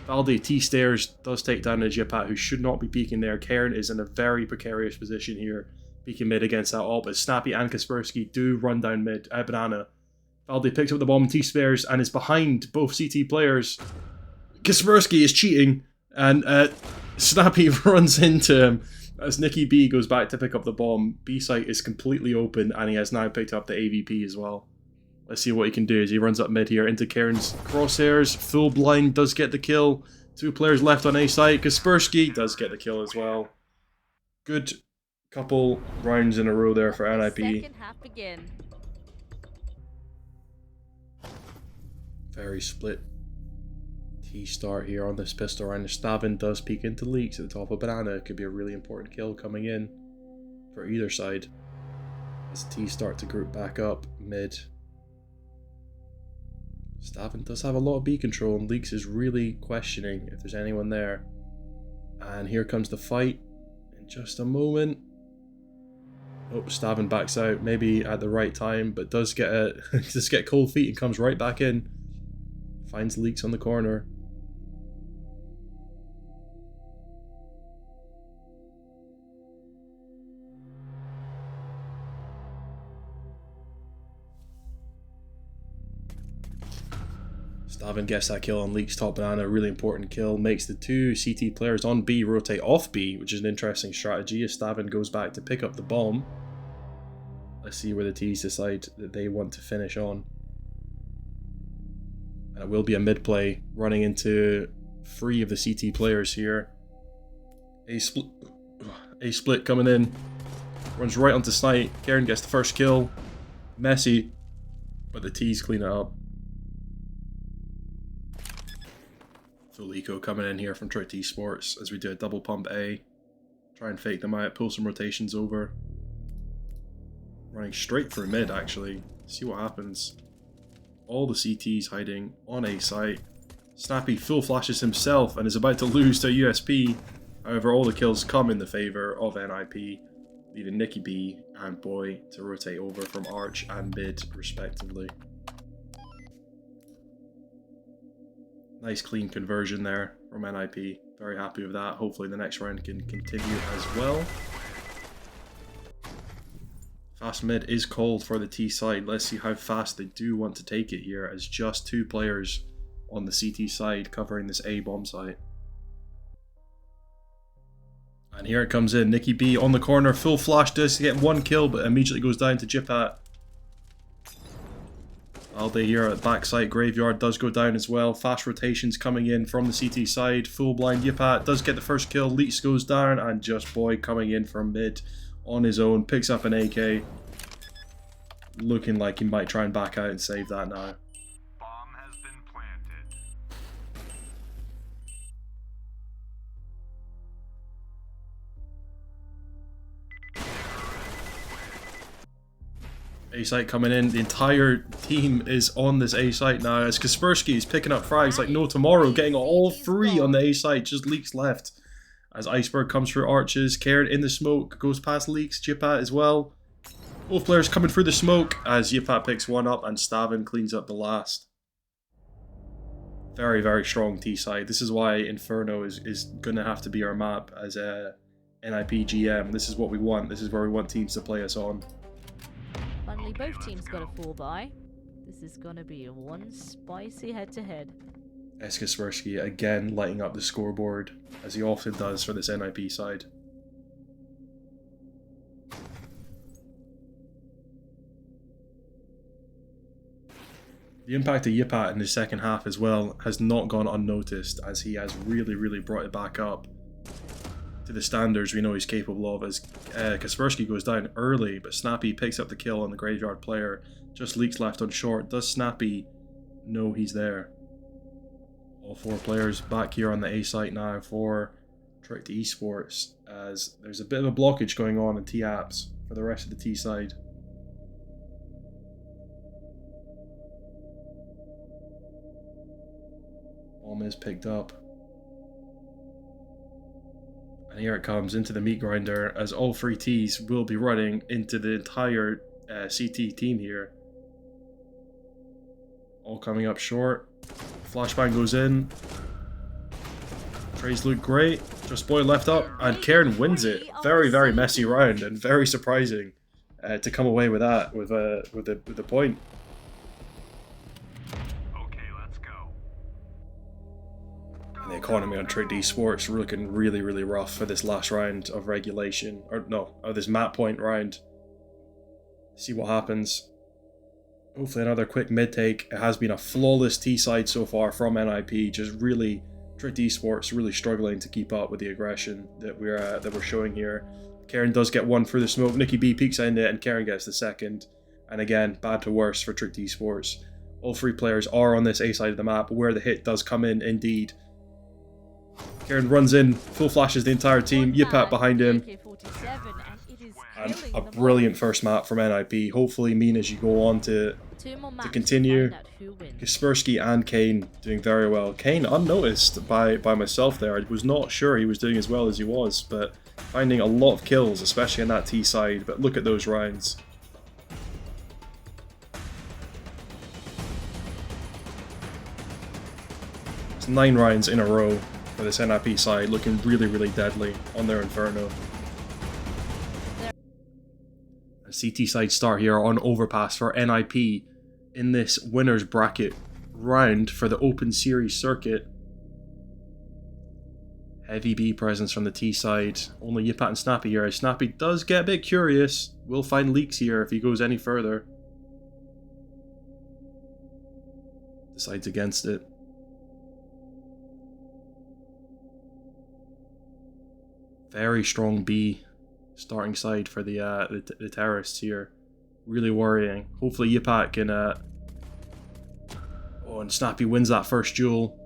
Valde T-stairs, does take down a Yipat, who should not be peeking there. Karen is in a very precarious position here, peeking mid against that AWP, but Snappy and Kaspersky do run down mid. Banana. Valde picks up the bomb, T-spares, and is behind both CT players. Kaspersky is cheating, and Snappy runs into him As Nicky B goes back to pick up the bomb, B site is completely open and he has now picked up the AVP as well. Let's see what he can do as he runs up mid here into Karen's crosshairs. Full blind does get the kill. 2 players left on A site. Kaspersky does get the kill as well. Good couple rounds in a row there for NIP. Second half begin. Very split T-start here on this pistol round. Stavin does peek into leaks at the top of Banana. It could be a really important kill coming in for either side. As T start to group back up mid. Stavin does have a lot of B control and Leaks is really questioning if there's anyone there. And here comes the fight in just a moment. Oh, Stavin backs out, maybe at the right time, but does get cold feet and comes right back in. Finds Leaks on the corner. Stavin gets that kill on Leaks top Banana, a really important kill. Makes the 2 CT players on B rotate off B, which is an interesting strategy as Stavin goes back to pick up the bomb. Let's see where the T's decide that they want to finish on. And it will be a mid play running into 3 of the CT players here. A split coming in. Runs right onto Snight. Karen gets the first kill. Messy, but the T's clean it up. Full eco coming in here from Tricked Esports as we do a double pump A. Try and fake them out, pull some rotations over. Running straight for mid actually. See what happens. All the CTs hiding on A site. Snappy full flashes himself and is about to lose to USP. However, all the kills come in the favour of NIP, leaving Nicky B and Boy to rotate over from Arch and mid respectively. Nice clean conversion there from NIP. Very happy with that. Hopefully the next round can continue as well. Fast mid is called for the T side. Let's see how fast they do want to take it here as just 2 players on the CT side covering this A bomb site. And here it comes in. Nicky B on the corner. Full flash does get 1 kill but immediately goes down to Jipat. Alde here at backside graveyard does go down as well. Fast rotations coming in from the CT side. Full blind Yipat does get the first kill. Leaks goes down and just Boy coming in from mid on his own. Picks up an AK. Looking like he might try and back out and save that now. Bomb has been planted. A site coming in. The entire team is on this A site now as Kaspersky is picking up frags like no tomorrow, getting all 3 on the A site. Just Leaks left as Iceberg comes through arches. Karen in the smoke goes past Leaks. Jipat as well. Both players coming through the smoke as Yipat picks 1 up and Stavin cleans up the last. Very, very strong T side. This is why Inferno is going to have to be our map as a NIP GM. This is what we want. This is where we want teams to play us on. Finally, both teams got a 4-buy. This is going to be one spicy head-to-head. Kaspersky again lighting up the scoreboard, as he often does for this NIP side. The impact of Yipat in the second half as well has not gone unnoticed, as he has really, really brought it back up to the standards we know he's capable of, as Kaspersky goes down early, but Snappy picks up the kill on the graveyard player. Just Leaks left on short. Does Snappy know he's there? All 4 players back here on the A site now for Tricked Esports, as there's a bit of a blockage going on in T-Apps for the rest of the T side. Bomb is picked up. And here it comes into the meat grinder as all 3 Ts will be running into the entire CT team here. All coming up short. Flashbang goes in. Trays look great. Just Boy left up and Karen wins it. Very, very messy round and very surprising to come away with that with the point. Okay, let's go. And they economy on Tricked Esports looking really, really rough for this last round of regulation. Or no, this map point round. See what happens. Hopefully another quick mid take. It has been a flawless T side so far from NIP. Just really, Tricked Esports really struggling to keep up with the aggression that we're showing here. Karen does get one through the smoke. Nikki B peeks in it, and Karen gets the second. And again, bad to worse for Tricked Esports. All three players are on this A side of the map, where the hit does come in indeed. Karen runs in, full flashes the entire team. Yipat behind him. And a brilliant first map from NIP. Hopefully mean as you go on to continue. Kaspersky and Kane doing very well. Kane unnoticed by myself there. I was not sure he was doing as well as he was, but finding a lot of kills, especially on that T side. But look at those rounds. It's 9 rounds in a row for this NIP side, looking really, really deadly on their Inferno. A CT side start here on Overpass for NIP in this winners bracket round for the Open Series circuit. Heavy B presence from the T side. Only Yipat and Snappy here. Snappy does get a bit curious. Will find leaks here if he goes any further. Decides against it. Very strong B starting side for the terrorists here. Really worrying. Hopefully Yipat can oh, and Snappy wins that first duel.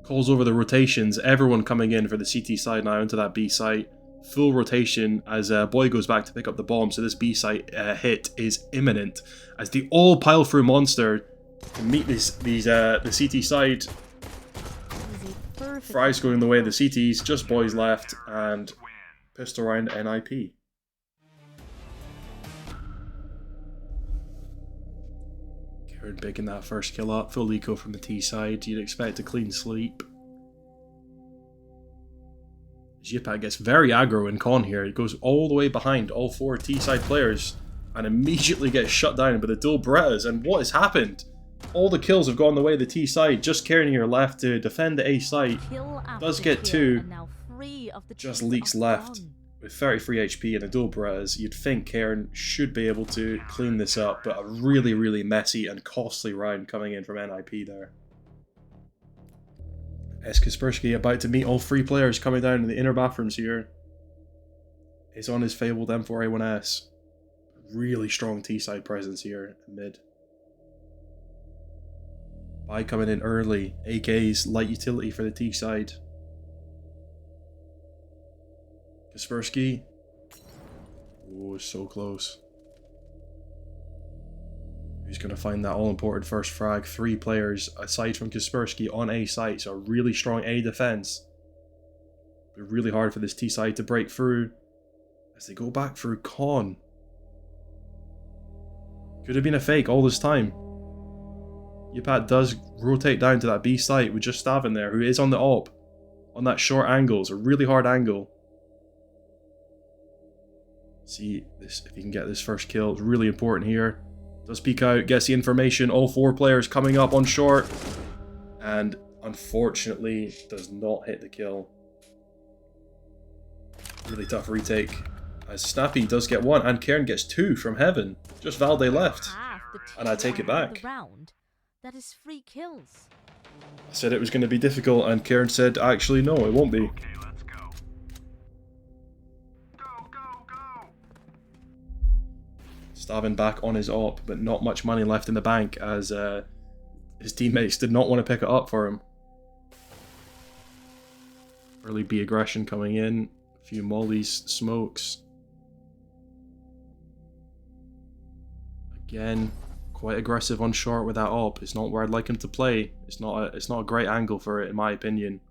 Calls over the rotations. Everyone coming in for the CT side now into that B site. Full rotation as Boy goes back to pick up the bomb. So this B site hit is imminent as they all pile through Monster to meet the CT side. Fry's going the way of the CTs, just Boys left, and pistol round NIP. Karen picking that first kill up, full eco from the T side. You'd expect a clean sleep. Yipat gets very aggro in con here. He goes all the way behind all 4 T side players and immediately gets shut down by the dual Berettas. And what has happened? All the kills have gone the way of the T side. Just Karen here left to defend the A site. Does get 2. Just leaks left with 33 HP and a dual Berettas. You'd think Karen should be able to clean this up, but a really, really messy and costly round coming in from NIP there. Kaspersky about to meet all 3 players coming down in the inner bathrooms here. Is on his fabled M4A1S. Really strong T side presence here in mid. By coming in early, AK's light utility for the T side. Kaspersky. Oh, so close. Who's going to find that all-important first frag? 3 players, aside from Kaspersky, on A site, so a really strong A defense. It'll be really hard for this T side to break through as they go back through con. Could have been a fake all this time. Yipat does rotate down to that B site with just Stav in there, who is on the op. On that short angle. It's a really hard angle. See this, if he can get this first kill. It's really important here. Does peek out, gets the information. All 4 players coming up on short. And unfortunately does not hit the kill. Really tough retake. As Snappy does get 1 and Karen gets 2 from Heaven. Just Valde left. And I take it back. That is 3 kills. I said it was going to be difficult, and Karen said, actually, no, it won't be. Okay, let's go. Go. Stavin back on his op, but not much money left in the bank as his teammates did not want to pick it up for him. Early B aggression coming in. A few mollies, smokes. Again. Quite aggressive on short with that op. It's not where I'd like him to play. It's not a great angle for it, in my opinion.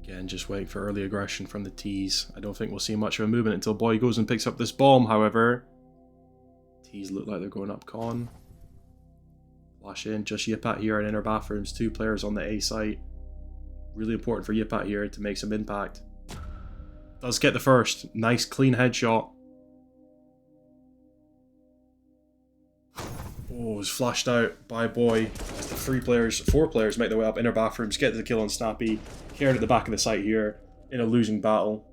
Again, just wait for early aggression from the T's. I don't think we'll see much of a movement until Boy goes and picks up this bomb, however. T's look like they're going up con. Flash in, just Yipat here in inner bathrooms. 2 players on the A site. Really important for Yipat here to make some impact. Does get the first. Nice clean headshot. Oh, was flashed out by Boy. The 4 players make their way up inner bathrooms, get the kill on Snappy. Karen at the back of the site here in a losing battle.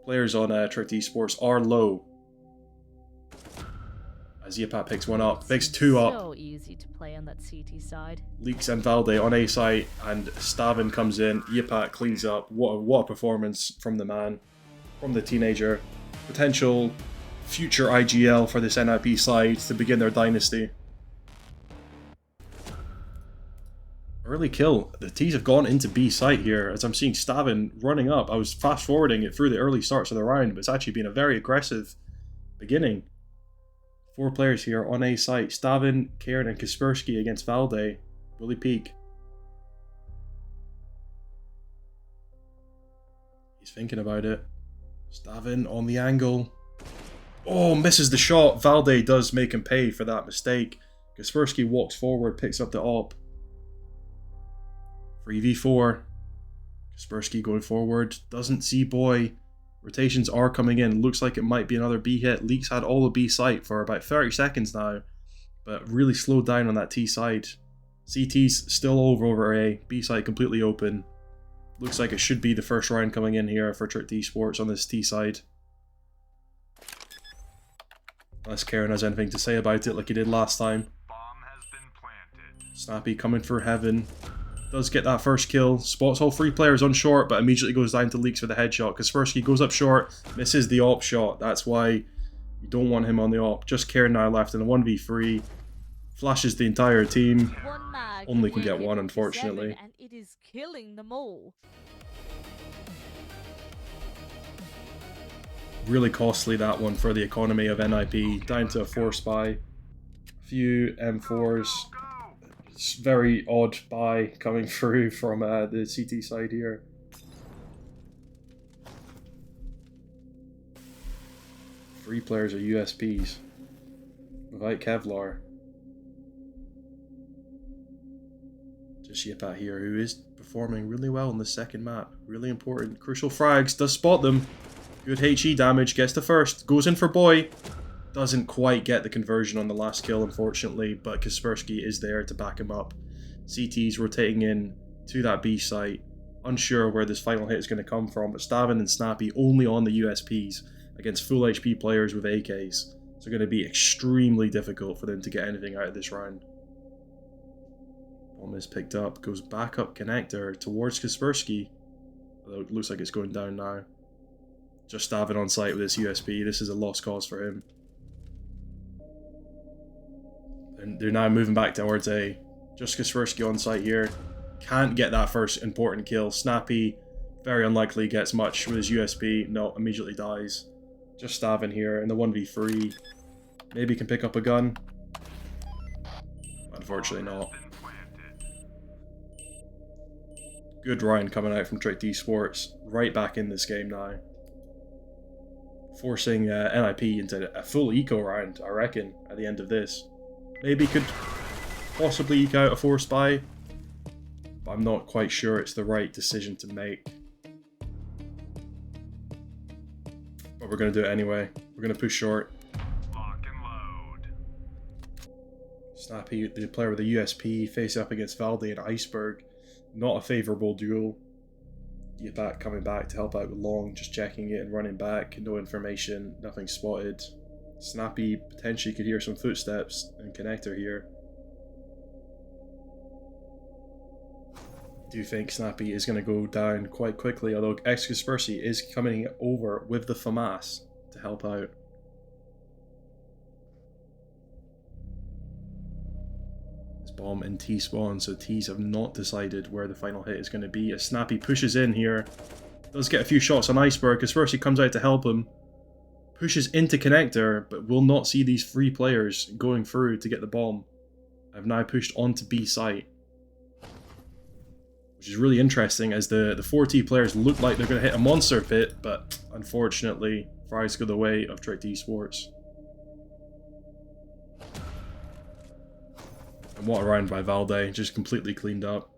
Players on Tricked Esports are low. As Yipat picks one up, picks 2 up. So easy to play on that CT side. Leaks and Valde on A site, and Stavin comes in. Yipat cleans up. What a performance from the man, from the teenager. Potential future IGL for this NIP side to begin their dynasty. Early kill. The T's have gone into B site here as I'm seeing Stavin running up. I was fast forwarding it through the early starts of the round, but it's actually been a very aggressive beginning. 4 players here on A site. Stavin, Karen, and Kaspersky against Valde. Will he peak? He's thinking about it. Stavin on the angle. Oh, misses the shot. Valde does make him pay for that mistake. Kaspersky walks forward, picks up the op. 3v4. Kaspersky going forward. Doesn't see Boy. Rotations are coming in. Looks like it might be another B hit. Leaks had all the B site for about 30 seconds now, but really slowed down on that T side. CT's still over A. B site completely open. Looks like it should be the first round coming in here for Tricked Esports on this T side. Unless Karen has anything to say about it like he did last time. Bomb has been planted. Snappy coming for heaven. Does get that first kill. Spots all 3 players on short, but immediately goes down to Leaks with a headshot. Kaspersky goes up short, misses the op shot. That's why you don't want him on the op. Just Karen now left in a 1v3. Flashes the entire team. One mag. Only can get one, unfortunately. And it is killing them all. Really costly, that one, for the economy of NIP. Down to a 4 spy. A few M4s. It's very odd buy coming through from the CT side here. Three players are USPs. Without Kevlar. Just Yipat here, who is performing really well in the second map. Really important. Crucial frags. Does spot them. Good HE damage. Gets the first. Goes in for Boy. Doesn't quite get the conversion on the last kill, unfortunately, but Kaspersky is there to back him up. CT's rotating in to that B site, unsure where this final hit is going to come from, but Stavin and Snappy only on the USPs against full HP players with AKs. It's going to be extremely difficult for them to get anything out of this round. Bomb is picked up, goes back up connector towards Kaspersky, although it looks like it's going down now. Just Stavin on site with this USP. This is a lost cause for him. And they're now moving back towards A. Just Kaspersky on site here. Can't get that first important kill. Snappy, very unlikely gets much with his USP. No, immediately dies. Just Stavin here in the 1v3. Maybe can pick up a gun. Unfortunately not. Good round coming out from Tricked Esports. Right back in this game now. Forcing NIP into a full eco round, I reckon, at the end of this. Maybe could possibly eke out a 4 spy, but I'm not quite sure it's the right decision to make. But we're going to do it anyway. We're going to push short. Lock and load. Snappy, the player with the USP, face up against Valde and Iceberg. Not a favourable duel. Yipat coming back to help out with Long, just checking it and running back. No information, nothing spotted. Snappy potentially could hear some footsteps in connector here. I do think Snappy is going to go down quite quickly, although Kaspersky is coming over with the FAMAS to help out. This bomb in T spawn, so T's have not decided where the final hit is going to be. As Snappy pushes in here, does get a few shots on Iceberg. Kaspersky comes out to help him. Pushes into connector, but will not see these 3 players going through to get the bomb. I've now pushed onto B site. Which is really interesting, as the 4T players look like they're going to hit a monster pit, but unfortunately, fries go the way of Tricked Esports. And what a round by Valde, just completely cleaned up.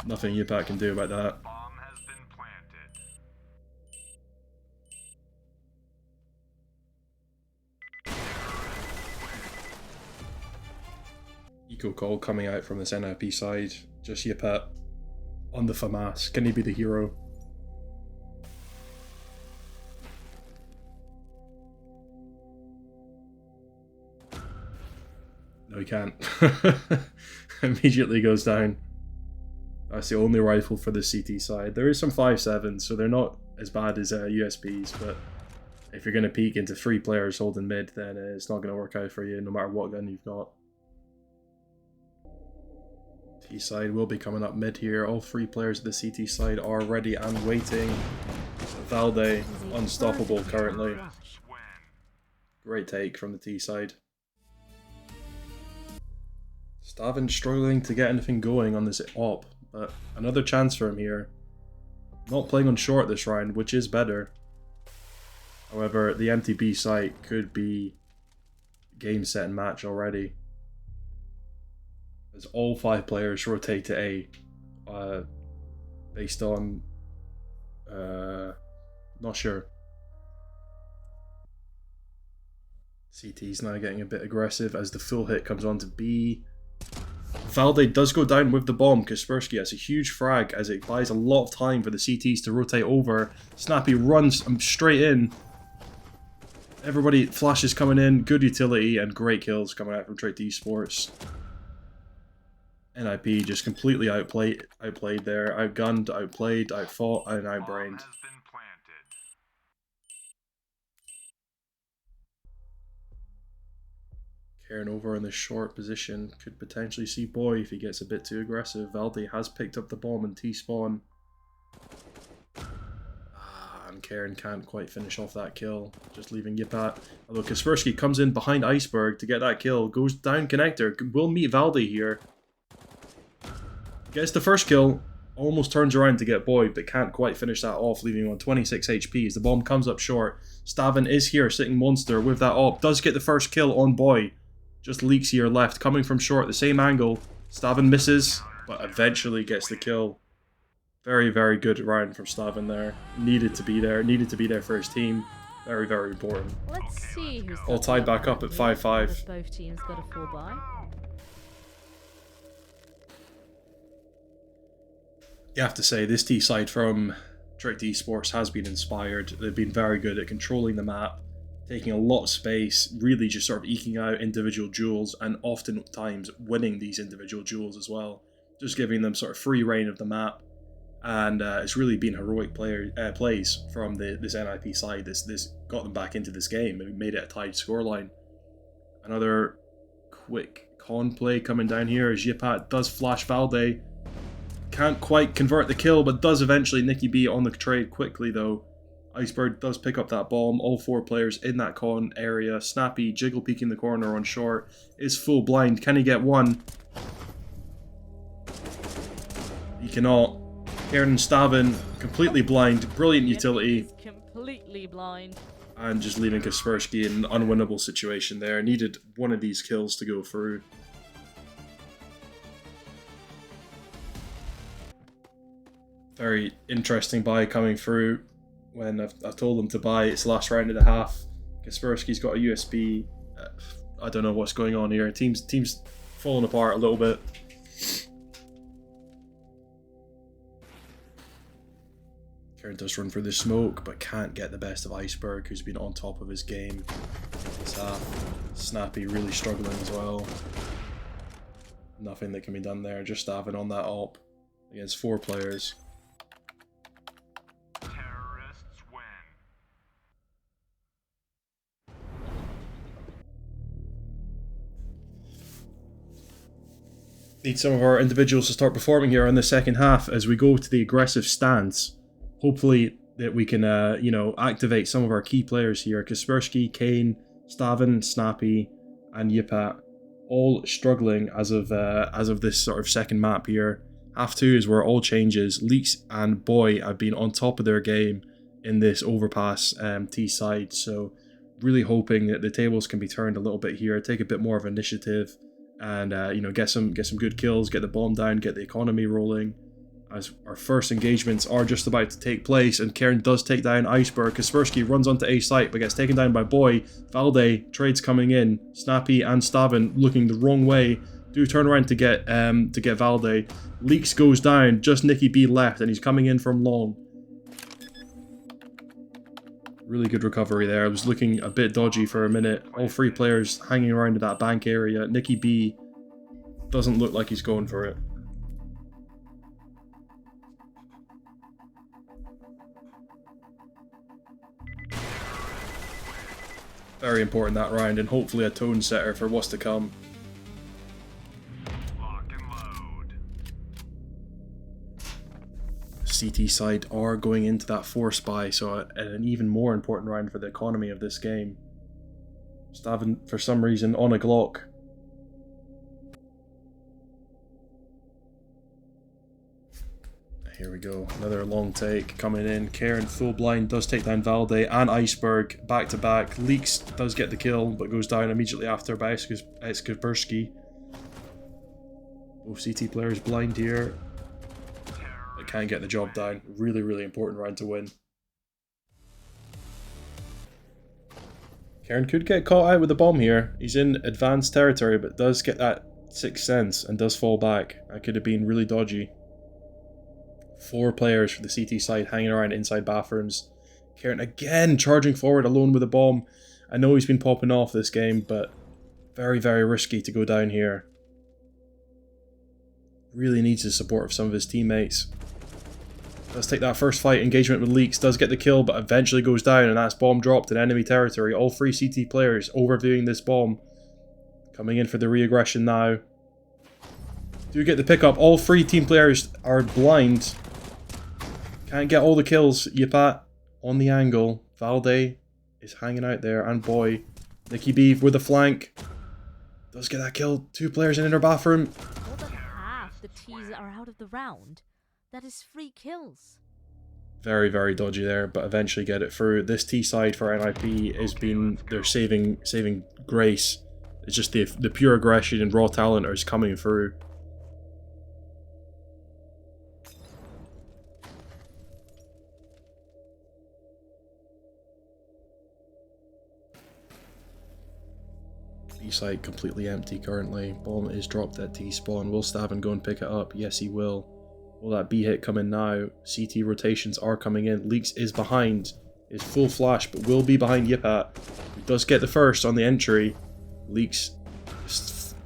Nothing Yipat can do about that. Bomb has been planted. Eco call coming out from this NIP side. Just Yipet on the FAMAS. Can he be the hero? No, he can't. Immediately goes down. That's the only rifle for the CT side. There is some 5.7s, so they're not as bad as USPs, but if you're going to peek into 3 players holding mid, then it's not going to work out for you no matter what gun you've got. T side will be coming up mid here. All 3 players of the CT side are ready and waiting. Valde, unstoppable currently. Great take from the T side. s1mple struggling to get anything going on this op, but another chance for him here. Not playing on short this round, which is better. However, the empty B site could be game, set, and match already, as all 5 players rotate to A, based on, not sure. CT's now getting a bit aggressive as the full hit comes on to B. Valde does go down with the bomb. Kaspersky has a huge frag as it buys a lot of time for the CTs to rotate over. s1mple runs straight in. Everybody, flashes coming in, good utility, and great kills coming out from Drake Esports. NIP just completely outplayed there. Outgunned, outplayed, outfought, and outbrained. Karen over in the short position. Could potentially see Boy if he gets a bit too aggressive. Valde has picked up the bomb and T-spawn. And Karen can't quite finish off that kill. Just leaving Yipet. Although Kaspersky comes in behind Iceberg to get that kill. Goes down connector. Will meet Valde here. Gets the first kill. Almost turns around to get Boy, but can't quite finish that off, leaving him on 26 HP as the bomb comes up short. s1mple is here, sitting monster with that op. Does get the first kill on Boy. Just leaks here left, coming from short, the same angle. s1mple misses, but eventually gets the kill. Very, very good round from s1mple there. Needed to be there for his team. Very, very important. Let's see who's all tied back up at 5-5. Both teams got a 4-buy. You have to say, this T side from Drake Esports has been inspired. They've been very good at controlling the map, taking a lot of space, really just sort of eking out individual duels, and oftentimes winning these individual duels as well. Just giving them sort of free reign of the map. And it's really been heroic plays from this NIP side. This got them back into this game and made it a tied scoreline. Another quick con play coming down here as Yipet does flash Valde. Can't quite convert the kill, but does eventually Nicky B on the trade quickly though. Iceberg does pick up that bomb. All 4 players in that con area. s1mple jiggle peeking the corner on short. Is full blind. Can he get one? He cannot. Karen and s1mple completely blind. Brilliant utility. He's completely blind. And just leaving Kaspersky in an unwinnable situation there. Needed one of these kills to go through. Very interesting buy coming through when I've told them to buy. It's last round and a half. Kaspersky's got a USB. I don't know what's going on here. Team's falling apart a little bit. Karen does run through the smoke, but can't get the best of Iceberg, who's been on top of his game. s1mple really struggling as well. Nothing that can be done there. Just having on that op against 4 players. Need some of our individuals to start performing here in the second half as we go to the aggressive stance. Hopefully that we can, you know, activate some of our key players here. Kaspersky, Kane, s1mple, s1mple, and Yipet, all struggling as of this sort of second map here. Half 2 is where all changes. Leaks and Boy have been on top of their game in this overpass T side, so really hoping that the tables can be turned a little bit here, take a bit more of initiative. And you know, get some good kills, get the bomb down, get the economy rolling. As our first engagements are just about to take place, and Karen does take down Iceberg. Kaspersky runs onto A site, but gets taken down by Boy. Valde trades coming in. s1mple and s1mple looking the wrong way. Do turn around to get Valde. Leaks goes down. Just Nicky B left, and he's coming in from long. Really good recovery there. I was looking a bit dodgy for a minute. All three players hanging around in that bank area. Nicky B doesn't look like he's going for it. Very important that round, and hopefully a tone setter for what's to come. Lock and load. CT side are going into that force buy, so an even more important round for the economy of this game. Stavin, for some reason, on a Glock. Here we go, another long take coming in. Karen full blind does take down Valde and Iceberg back to back. Leaks does get the kill, but goes down immediately after by Eskapersky. Both CT players blind here. But can't get the job done. Really, really important round to win. Karen could get caught out with a bomb here. He's in advanced territory, but does get that sixth sense and does fall back. That could have been really dodgy. 4 players for the CT side hanging around inside bathrooms. Karen again charging forward alone with a bomb. I know he's been popping off this game, but very, very risky to go down here. Really needs the support of some of his teammates. Does take that first fight, engagement with Leaks, does get the kill, but eventually goes down, and that's bomb dropped in enemy territory. All 3 CT players overviewing this bomb. Coming in for the re-aggression now. Do get the pickup. All 3 team players are blind. Can't get all the kills. Yipat on the angle. Valde is hanging out there. And boy, Nicky B with the flank. Does get that kill. 2 players in inner bathroom. More than half the T's are out of the round. That is 3 kills. Very, very dodgy there, but eventually get it through. This T side for NIP has been their saving grace. It's just the pure aggression and raw talent is coming through. B site completely empty currently. Bomb is dropped at T spawn. Will Stavin go and pick it up? Yes, he will. Will that B hit come in now? CT rotations are coming in. Leaks is behind. Is full flash, but will be behind Yipat. He does get the first on the entry. Leaks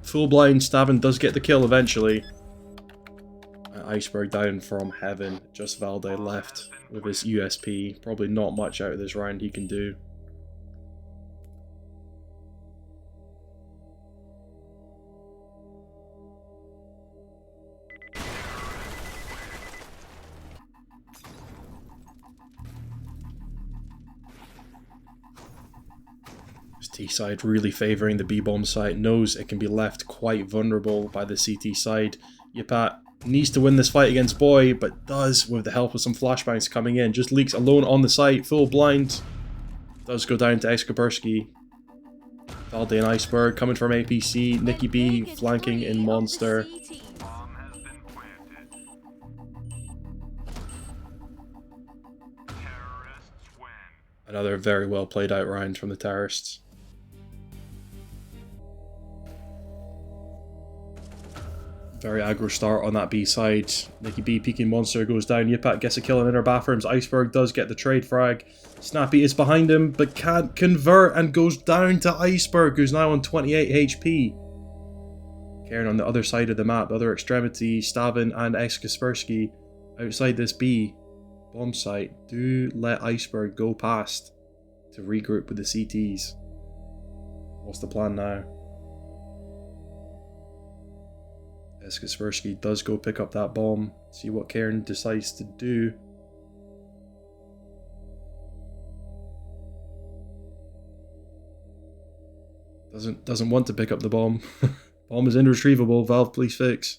full blind. Stavin does get the kill eventually. Iceberg down from heaven. Just Valde left with his USP. Probably not much out of this round he can do. T-side really favouring the B-bomb site, knows it can be left quite vulnerable by the CT side. Yipat needs to win this fight against Boy, but does with the help of some flashbangs coming in. Just Leaks alone on the site, full blind. Does go down to Eskapersky. Valde and Iceberg coming from APC. Nicky B flanking in Monster. Bomb has been planted. Terrorists win. Another very well played out round from the terrorists. Very aggro start on that B side. Nicky B peeking Monster goes down. Yipat gets a kill in inner bathrooms. Iceberg does get the trade frag. Snappy is behind him, but can't convert and goes down to Iceberg, who's now on 28 HP. Karen on the other side of the map, the other extremity, Stavin and Eskapersky outside this B bomb site. Do let Iceberg go past to regroup with the CTs. What's the plan now? Eskapersky does go pick up that bomb. See what Karen decides to do. Doesn't want to pick up the bomb. Bomb is irretrievable. Valve, please fix.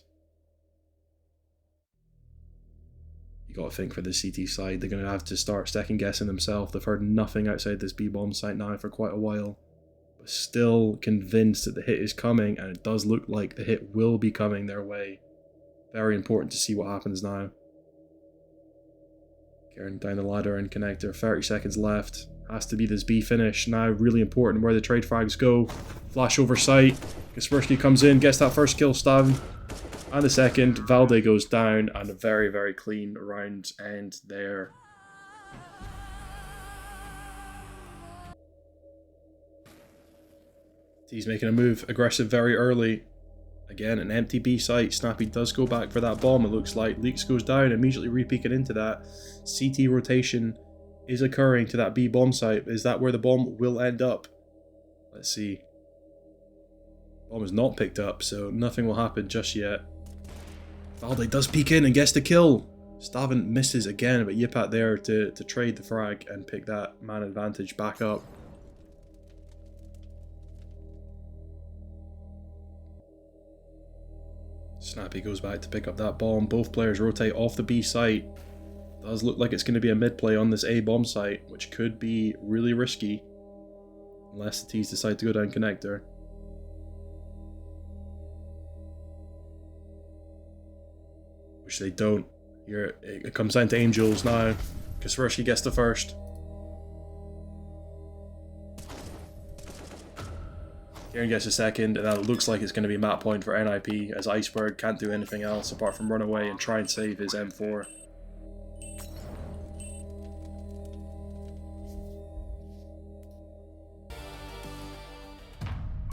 You gotta think for the CT side, they're gonna have to start second guessing themselves. They've heard nothing outside this B bomb site now for quite a while. But still convinced that the hit is coming, and it does look like the hit will be coming their way. Very important to see what happens now. Karen down the ladder and connector, 30 seconds left. Has to be this B finish now. Really important where the trade frags go. Flash over sight. Kaspersky comes in, gets that first kill down. And the second. Valde goes down. And a very, very clean round end there. He's making a move. Aggressive very early. Again, an empty B site. Snappy does go back for that bomb, it looks like. Leaks goes down, immediately re-peeking into that. CT rotation is occurring to that B bomb site. Is that where the bomb will end up? Let's see. Bomb is not picked up, so nothing will happen just yet. Valde does peek in and gets the kill. Stavin misses again, but Yipat there to trade the frag and pick that man advantage back up. Snappy goes back to pick up that bomb. Both players rotate off the B site. Does look like it's going to be a mid play on this A bomb site, which could be really risky. Unless the T's decide to go down connector. Which they don't. Here it comes down to Angels now. Kaspersky gets the first. Kieran gets a second, and that looks like it's going to be map point for NIP, as Iceberg can't do anything else apart from run away and try and save his M4.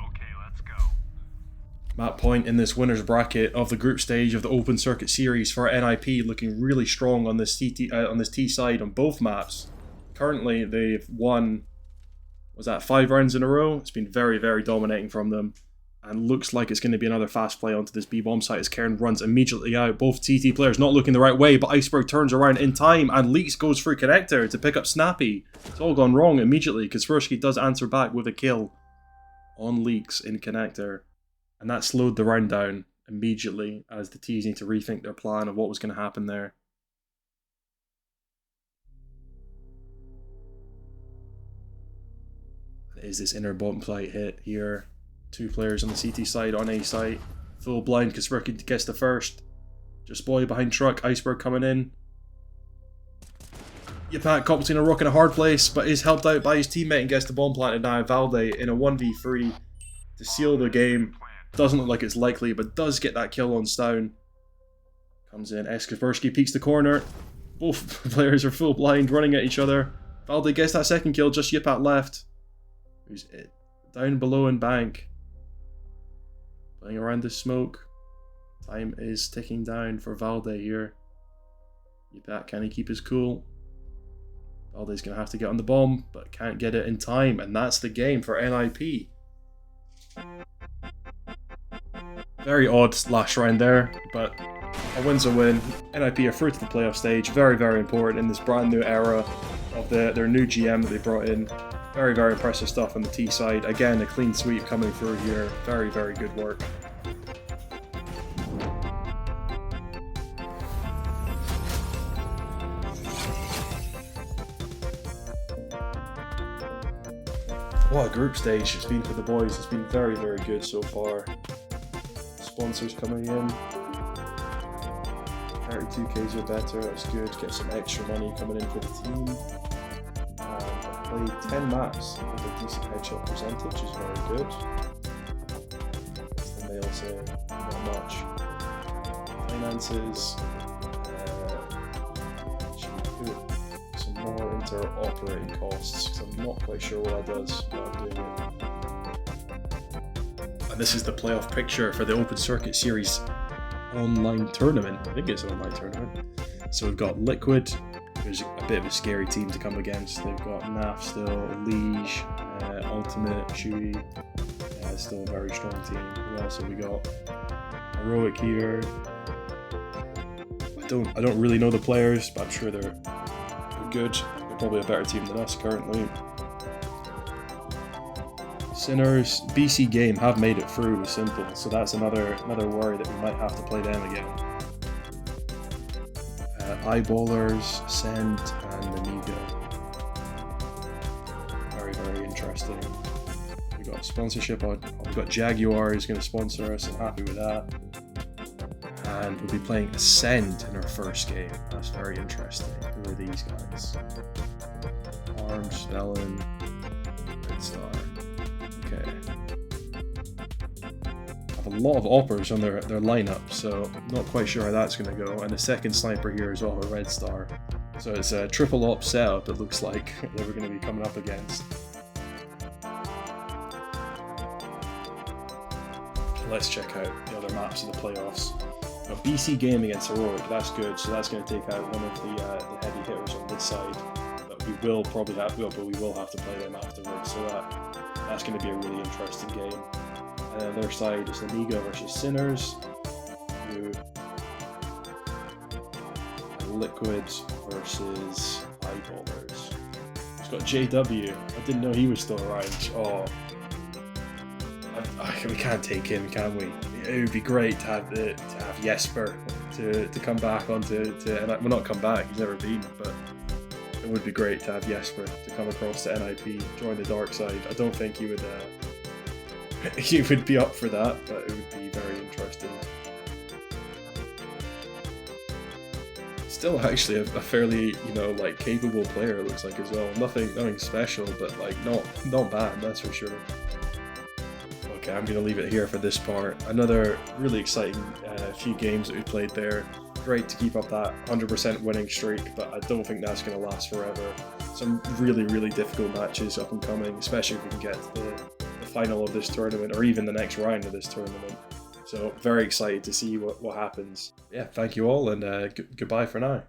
Okay, let's go. Map point in this winner's bracket of the group stage of the Open Circuit Series for NIP, looking really strong on this T side on both maps. Currently, they've won... Was that 5 rounds in a row? It's been very, very dominating from them. And looks like it's going to be another fast play onto this B-bomb site as Karen runs immediately out. Both TT players not looking the right way, but Iceberg turns around in time and Leaks goes through connector to pick up Snappy. It's all gone wrong immediately. Kaspersky does answer back with a kill on Leaks in connector. And that slowed the round down immediately as the T's need to rethink their plan of what was going to happen there. Is this inner bottom site hit here? 2 players on the CT side on A site. Full blind, Kaspersky gets the first. Just boy behind truck, Iceberg coming in. Yipat caught between a rock and a hard place, but is helped out by his teammate and gets the bomb planted now. Valde in a 1v3 to seal the game. Doesn't look like it's likely, but does get that kill on Stown. Comes in, Kaspersky peeks the corner. Both players are full blind, running at each other. Valde gets that second kill, just Yipat left. Who's it? Down below in bank. Playing around the smoke. Time is ticking down for Valde here. Yipat, can he keep his cool? Valde's going to have to get on the bomb, but can't get it in time. And that's the game for NIP. Very odd last round there, but a win's a win. NIP are through to the playoff stage. Very, very important in this brand new era of their new GM that they brought in. Very, very impressive stuff on the T side. Again, a clean sweep coming through here. Very, very good work. What a group stage it's been for the boys. It's been very, very good so far. Sponsors coming in. 32Ks or better, that's good. Get some extra money coming in for the team. Played 10 maps with a decent headshot percentage, is very good. What's the mail say? Not much. Finances. Should we put some more into our operating costs? Because I'm not quite sure what that does, but I'm doing it. And this is the playoff picture for the Open Circuit Series online tournament. I think it's an online tournament. So we've got Liquid. There's a bit of a scary team to come against. They've got NAF still, Liege, Ultimate, Chewy. Yeah, it's still a very strong team. Who else have we got? Heroic here. I don't really know the players, but I'm sure they're good. They're probably a better team than us currently. Sinners, BC Game have made it through with s1mple, so that's another worry that we might have to play them again. Eyeballers, Send, and Amiga. Very, very interesting. We got sponsorship. We've got Jaguar who's going to sponsor us. I'm happy with that. And we'll be playing Ascend in our first game. That's very interesting. Who are these guys? Arm, Snellen, Red Star. Okay. Have a lot of oppers on their lineup, so I'm not quite sure how that's going to go. And the second sniper here is all a Red Star. So it's a triple op setup, it looks like, that we're going to be coming up against. Let's check out the other maps of the playoffs. Now, BC game against Heroic, that's good, so that's going to take out one of the heavy hitters on this side. But we will probably have, but we will have to play them afterwards, so that's going to be a really interesting game. And on the other side is Amiga versus Sinners, and Liquid versus Eyeballers. It's got JW. I didn't know he was still around. Oh. We can't take him, can we? It would be great to have Jesper to come back onto well, not come back. He's never been, but it would be great to have Jesper to come across to NIP, join the dark side. I don't think he would he would be up for that, but it would be very interesting. Still, actually, a fairly like capable player, it looks like, as well. Nothing special, but like not bad, that's for sure. Okay, I'm going to leave it here for this part. Another really exciting few games that we played there. Great to keep up that 100% winning streak, but I don't think that's going to last forever. Some really, really difficult matches up and coming, especially if we can get to the final of this tournament, or even the next round of this tournament. So very excited to see what happens. Yeah, thank you all, and goodbye for now.